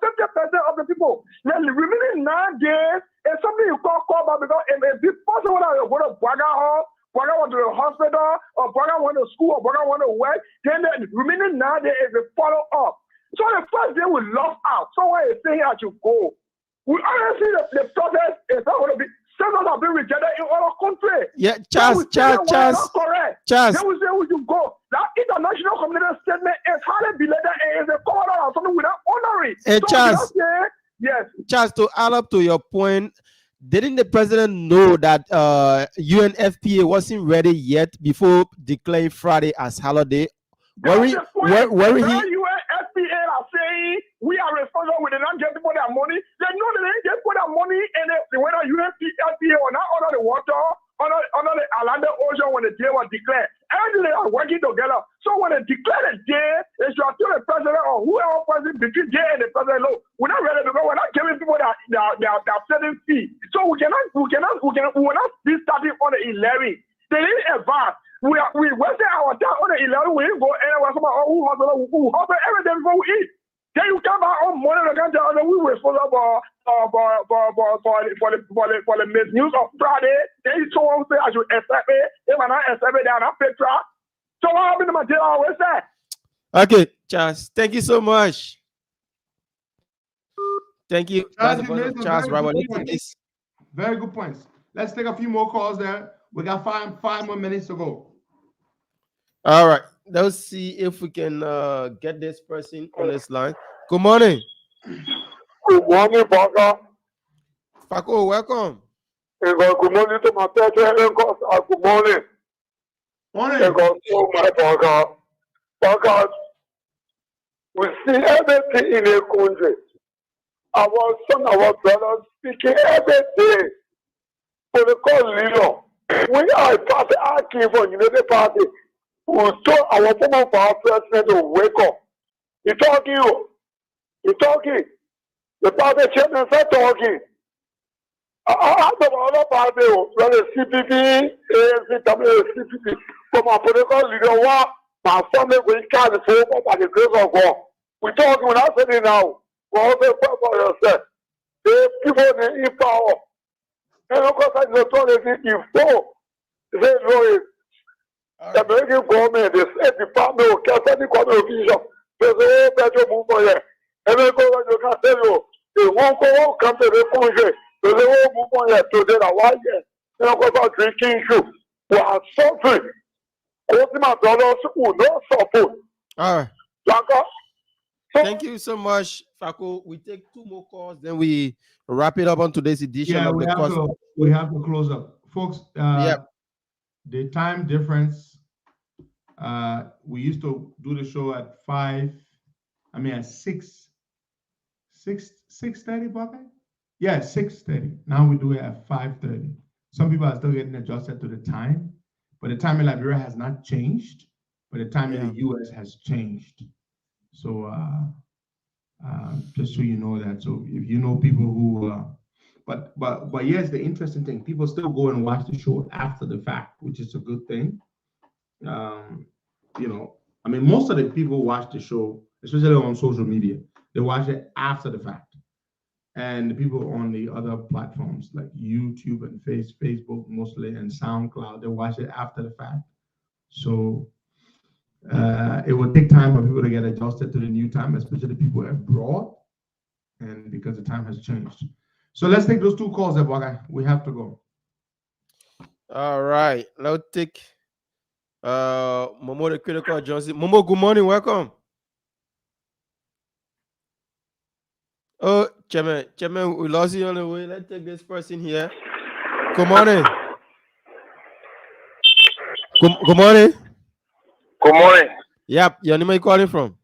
of the people. Then the remaining 9 days is something you call back because it may be possible that you're going to Baga Hall, Baga went to the hospital, or Baga went to school, or Baga went to work. Then the remaining 9 days is a follow up. So the first day we lost out. Someone is saying as you go. We already see the protest is not going to be. Census have been rejected in all countries. Yeah, Charles. Then we say we should go. That international community statement is highly belated and is a cover of something without honoring. Hey, Charles. Yes. Charles, to add up to your point, didn't the president know that UNFPA wasn't ready yet before declaring Friday as holiday? Where he UNFPA are saying we are responsible, we did not get people their money. They know they didn't get people their money, and whether UNFPA or not under the water, under the Atlantic Ocean when the day was declared. Everything they are working together. So when they declare the day, they should tell the president or whoever person between day and the president, look, we're not ready because we're not giving people that certain fee. So we will not be starting on the 11th. They didn't advance. We wasted our time on the 11th. We didn't go anywhere. Somebody who hustle every day before we eat. Then you come back on morning and can tell us we were responsible for the news of Friday. Then you told us I should accept it. They might not accept it. They are not Petra. So what happened to my deal? Always that. Okay, Charles. Thank you so much. Thank you. That's the voice of Charles Robert. Very good points. Let's take a few more calls there. We got five more minutes to go. All right. Let's see if we can get this person on this line. Good morning. Good morning, Baga. Paco, welcome. Good morning to my Good morning. Morning. Oh my Baga. Baga, we see everything in a country. Our son, our brothers speaking every day. Political leader. We are a party, I came from United Party. We told our former president to wake up. He talking. The party chairman said talking. I don't know about the CPP, ANC, CPP. From our political leader, my family will carry the phone by the grace of God. We talking, we're not saying now. We also pray for yourself. The people in power. And of course, I just told you before. They know the American government, the State Department of Catholic Government official, there's a better movement here. And then you can tell you, they won't go come to the country. There's a whole movement here today. Why here? And of course, I'm drinking shoe. We are suffering. My brothers will not suffer. All right. Thank you so much, Faco. We take 2 more calls, then we wrap it up on today's edition of we have to close up. Folks, the time difference, we used to do the show at 6:30, Buckeye? Yeah, 6:30. Now we do it at 5:30. Some people are still getting adjusted to the time, but the time in Liberia has not changed, but the time in the US has changed. So Just so you know that. So if you know people who, but yes, the interesting thing, people still go and watch the show after the fact, which is a good thing. Um, you know, I mean, most of the people watch the show, especially on social media, they watch it after the fact. And the people on the other platforms like YouTube and Facebook mostly and SoundCloud, they watch it after the fact. So it will take time for people to get adjusted to the new time, especially people abroad, and because the time has changed. So let's take those two calls, Eboga. We have to go. All right. Let's take Momo the critical Johnson. Momo, good morning. Welcome. Oh, Chairman, we lost you on the way. Let's take this person here. Good morning. Good morning. Good morning. Yep. Your name are you calling from?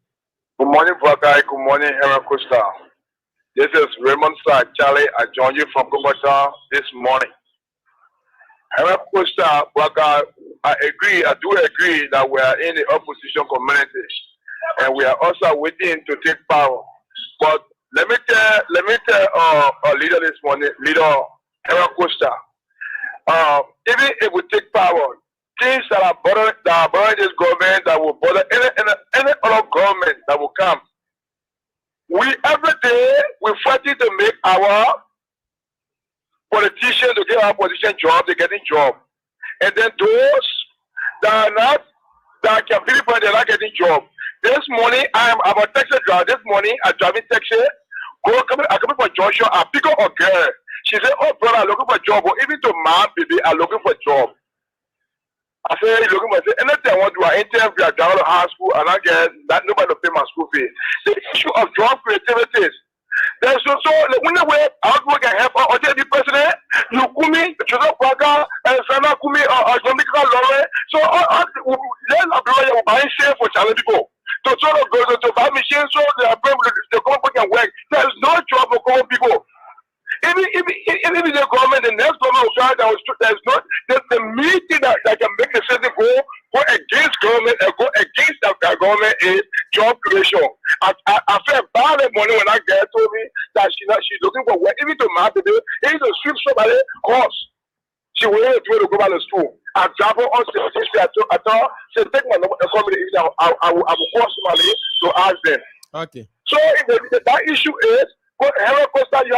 Good morning, Buckeye. Good morning, Henry Costa. This is Raymond Sir Charlie. I joined you from Bogota this morning. Henry Costa, Buckeye, I do agree that we are in the opposition community and we are also waiting to take power. But let me tell our leader this morning, leader Henry Costa, even if we take power, things that are bothering this government, that will bother any other government that will come. We every day we fighting to make our politicians to get our politician job, they're getting job. And then those that are not, that can be they're not getting job. This morning I'm a taxi driver. This morning I'm driving taxi. I'm coming for Joshua. I pick up a girl. She said, "Oh brother, I'm looking for job." But even to my baby, I'm looking for job. I said, "Hey, looking for anything I want to do. I interview, I drive to high school, and I get that nobody to pay my school fee." The issue of job creativities. There's also when the way outwork can help or the president, Lukumi, Joseph Waka, and Sana Kumi or Jamaica Lore. So then a lawyer will buy share for challenge people. To sort of go to buy machines so the company can work. There's no job for common people. Even the government, the next government will try that there's not the meeting that can make the city go against government and go against that government is job creation. I felt bad that morning when I get told me that she's looking for work, even to my baby, even to sweep somebody course. She wanted to go back to school. I travel on I thought she take my number and call me I will call somebody to ask them. Okay. So that issue is but Henry Costa, we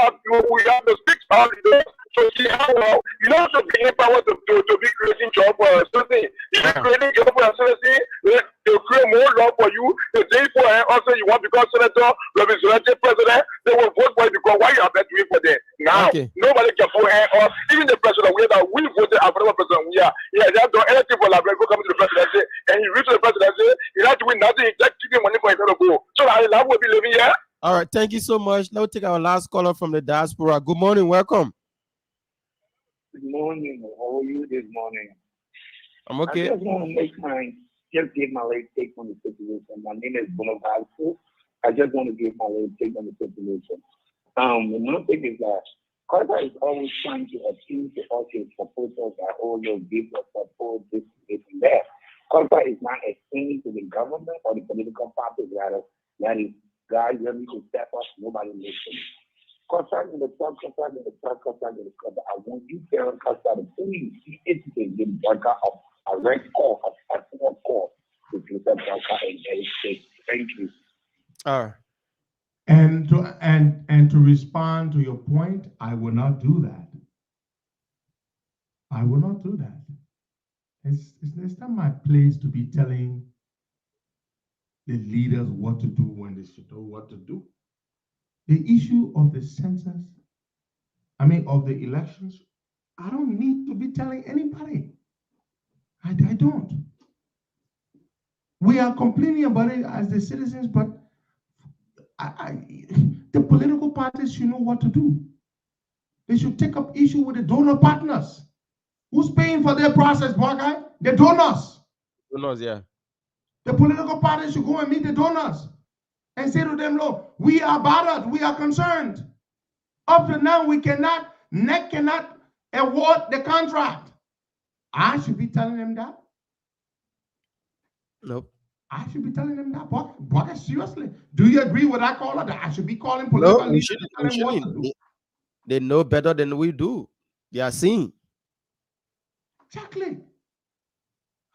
have to speak out, so see how you know to gain power to be creating job for a citizen. If you're creating job for a citizen, they'll create more law for you. The day for also you want to become senator, representative president, they will vote for you because why you have that doing for them. Now nobody can put hand on even the president we voted after the president we are. Yeah, they have done anything for Labrador go come to the presidency and he reached the presidency, he not doing nothing, he's just taking money for him to go. So I will be living here. All right, thank you so much. Let's take our last caller from the diaspora. Good morning, welcome. Good morning. How are you this morning? I'm okay. I just want to give my late take on the situation. My name is Bonaventure. I just want to give my late take on the situation. The one thing is that Carter is always trying to appeal to us his supporters that all your give us support this and that. Carter is not explaining to the government or the political parties that is guys, let me to step up, nobody listens. Contract in the truck, contract in the truck. I want you to contract the please see it to the worker of a red call, a personal call to the worker in the state. Thank you. All right. And to respond to your point, I will not do that. I will not do that. It's not my place to be telling the leaders what to do when they should know what to do. The issue of the census, of the elections, I don't need to be telling anybody. I don't. We are complaining about it as the citizens, but the political parties should know what to do. They should take up issue with the donor partners. Who's paying for their process, Buckeye? The donors. Donors, yeah. The political parties should go and meet the donors and say to them, look, we are bothered, we are concerned. Up to now, NEC cannot award the contract. I should be telling them that. Nope. I should be telling them that. Boy, seriously. Do you agree with that caller that I should be calling No, political we leaders shouldn't. to We tell them what to shouldn't. do? They know better than we do. They are seeing. Exactly.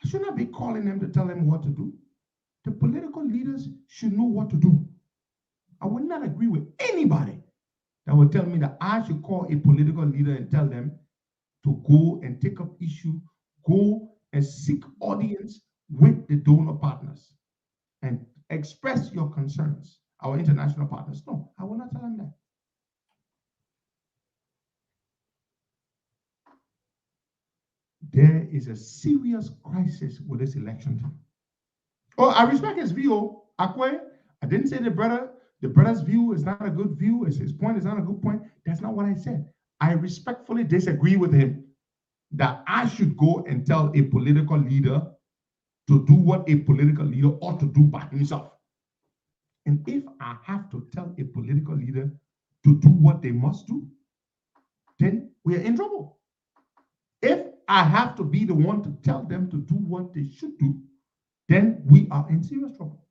I should not be calling them to tell them what to do. The political leaders should know what to do. I would not agree with anybody that would tell me that I should call a political leader and tell them to go and take up issue, go and seek audience with the donor partners and express your concerns, our international partners. No, I will not tell them that. There is a serious crisis with this election thing. Oh, I respect his view, Akwe. I didn't say the brother's view is not a good view. His point is not a good point. That's not what I said. I respectfully disagree with him that I should go and tell a political leader to do what a political leader ought to do by himself. And if I have to tell a political leader to do what they must do, then we are in trouble. If I have to be the one to tell them to do what they should do, then we are in serious trouble.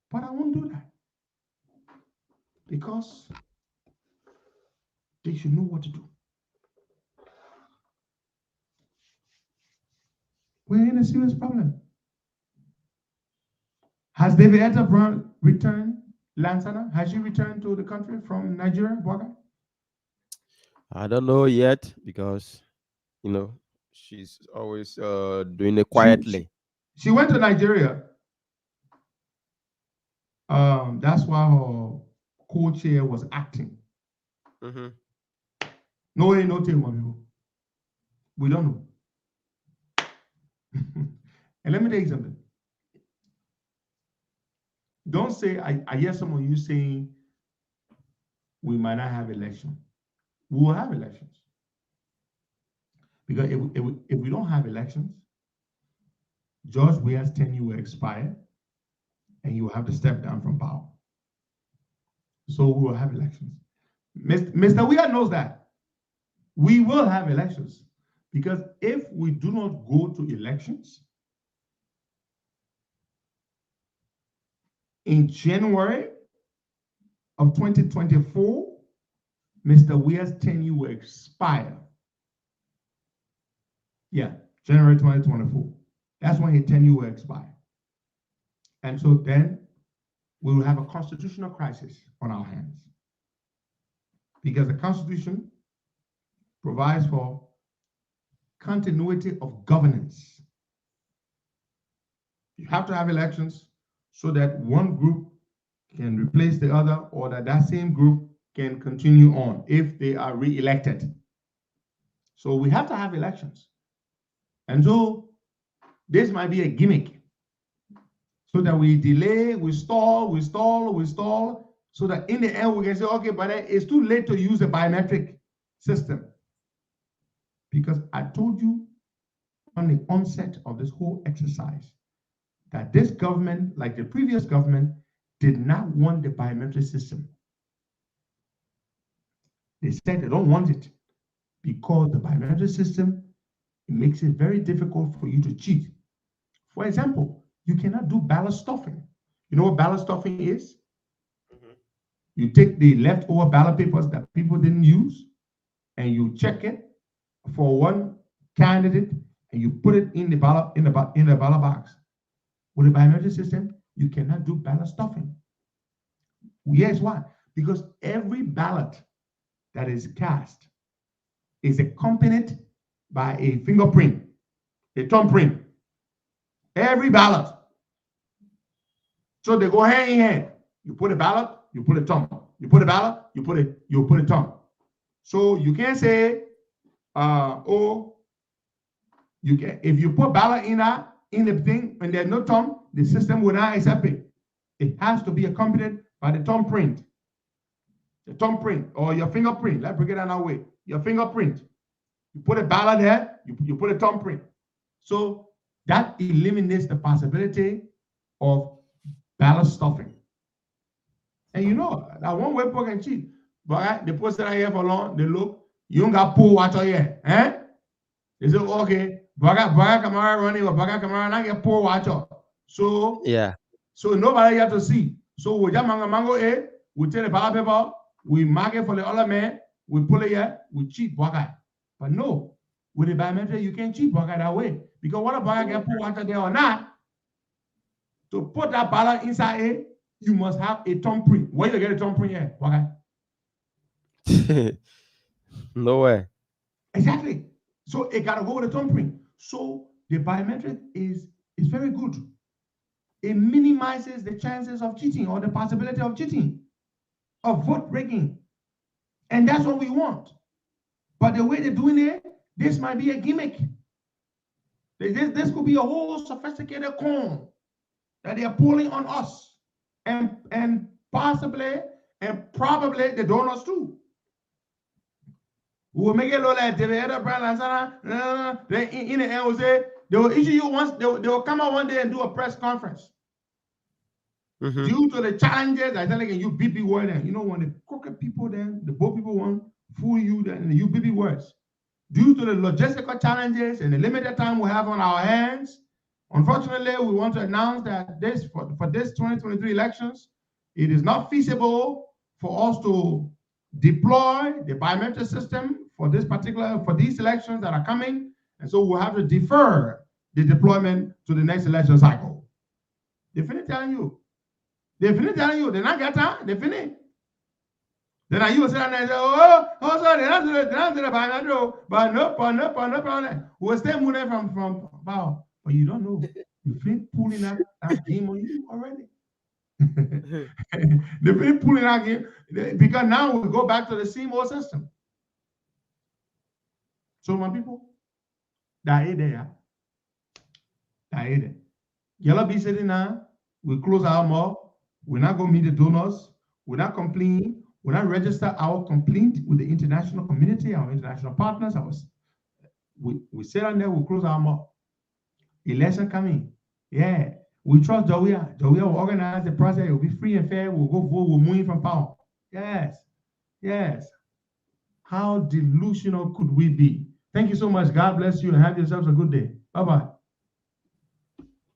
But I won't do that because they should know what to do. We're in a serious problem. Has David Etta Brown returned, Lansana? Has she returned to the country from Nigeria, Boga? I don't know yet because, she's always doing it quietly. She went to Nigeria. That's why her co-chair was acting. Mm-hmm. No way, no tail, we don't know. And let me tell you something. Don't say, I hear some of you saying we might not have election. We will have elections. Because if we don't have elections, George Weah's tenure will expire and you will have to step down from power. So we will have elections. Mr. Weah knows that. We will have elections. Because if we do not go to elections in January of 2024, Mr. Weah's tenure will expire. Yeah, January 2024. That's when his tenure will expire. And so then we will have a constitutional crisis on our hands. Because the Constitution provides for continuity of governance. You have to have elections so that one group can replace the other or that same group can continue on if they are re-elected. So we have to have elections. And so this might be a gimmick so that we delay, we stall, so that in the end we can say, okay, but it's too late to use the biometric system. Because I told you on the onset of this whole exercise that this government, like the previous government, did not want the biometric system. They said they don't want it because the biometric system, it makes it very difficult for you to cheat. For example, you cannot do ballot stuffing. You know what ballot stuffing is? Mm-hmm. You take the leftover ballot papers that people didn't use and you check it for one candidate and you put it in the ballot box. With the biometric system, you cannot do ballot stuffing. Yes, why? Because every ballot that is cast is accompanied by a fingerprint, a thumbprint. Every ballot. So they go hand in hand. You put a ballot, you put a thumb. You put a ballot, you put a thumb. So you can't say, you can if you put ballot in the thing and there's no thumb, the system will not accept it. It has to be accompanied by the thumbprint. The thumbprint or your fingerprint. Let's break it down that way. Your fingerprint. You put a ballot there, you put a thumbprint. So that eliminates the possibility of ballot stuffing. And you know, that one way people can cheat. But the person that here for long, they look, you don't got pull watch here. They say, okay, Baga Kamara running or Baga Kamara, and I get poor watcher. So Yeah. So nobody have to see. So we just mango we tell the ballot paper, we mark it for the other man, we pull it here, we cheat Baga. But no, with the biometric, you can't cheat Baga that way. Because what a Baga get put water there or not, to put that ballot inside it, you must have a thumbprint. Where you get a thumbprint here, Baga? No way. Exactly. So it gotta go with a thumbprint. So the biometric is very good. It minimizes the chances of cheating or the possibility of cheating, of vote breaking. And that's what we want. But the way they're doing it, this might be a gimmick. This could be a whole sophisticated con that they are pulling on us and possibly and probably the donors too. We will make it look like the other brand in the end will say they will issue you once, they will come out one day and do a press conference. Due to the challenges, I tell you, you BP word, and you know when the crooked people then, the both people want fool you, then the UBP words. Due to the logistical challenges and the limited time we have on our hands, unfortunately, we want to announce that this for this 2023 elections, it is not feasible for us to deploy the biometric system for these elections that are coming, and so we'll have to defer the deployment to the next election cycle. They're finished telling you. They're finished telling you. They're not got time. They're finished. Then you will sit down there and say, so they're not to the biometric, but no. We'll stay moving from power. But you don't know. You've been pulling that game on you already. They've been pulling that game because now we go back to the same old system. So my people, that is there. That is there. Yellow be sitting now. We close our mouth. We're not going to meet the donors. We're not complaining. We're not register our complaint with the international community, our international partners. We sit on there. We close our mouth. Election coming. Yeah. We trust Jawia. Jawia will organize the process. It will be free and fair. We'll go vote. We'll move from power. Yes. Yes. How delusional could we be? Thank you so much. God bless you and have yourselves a good day. Bye-bye.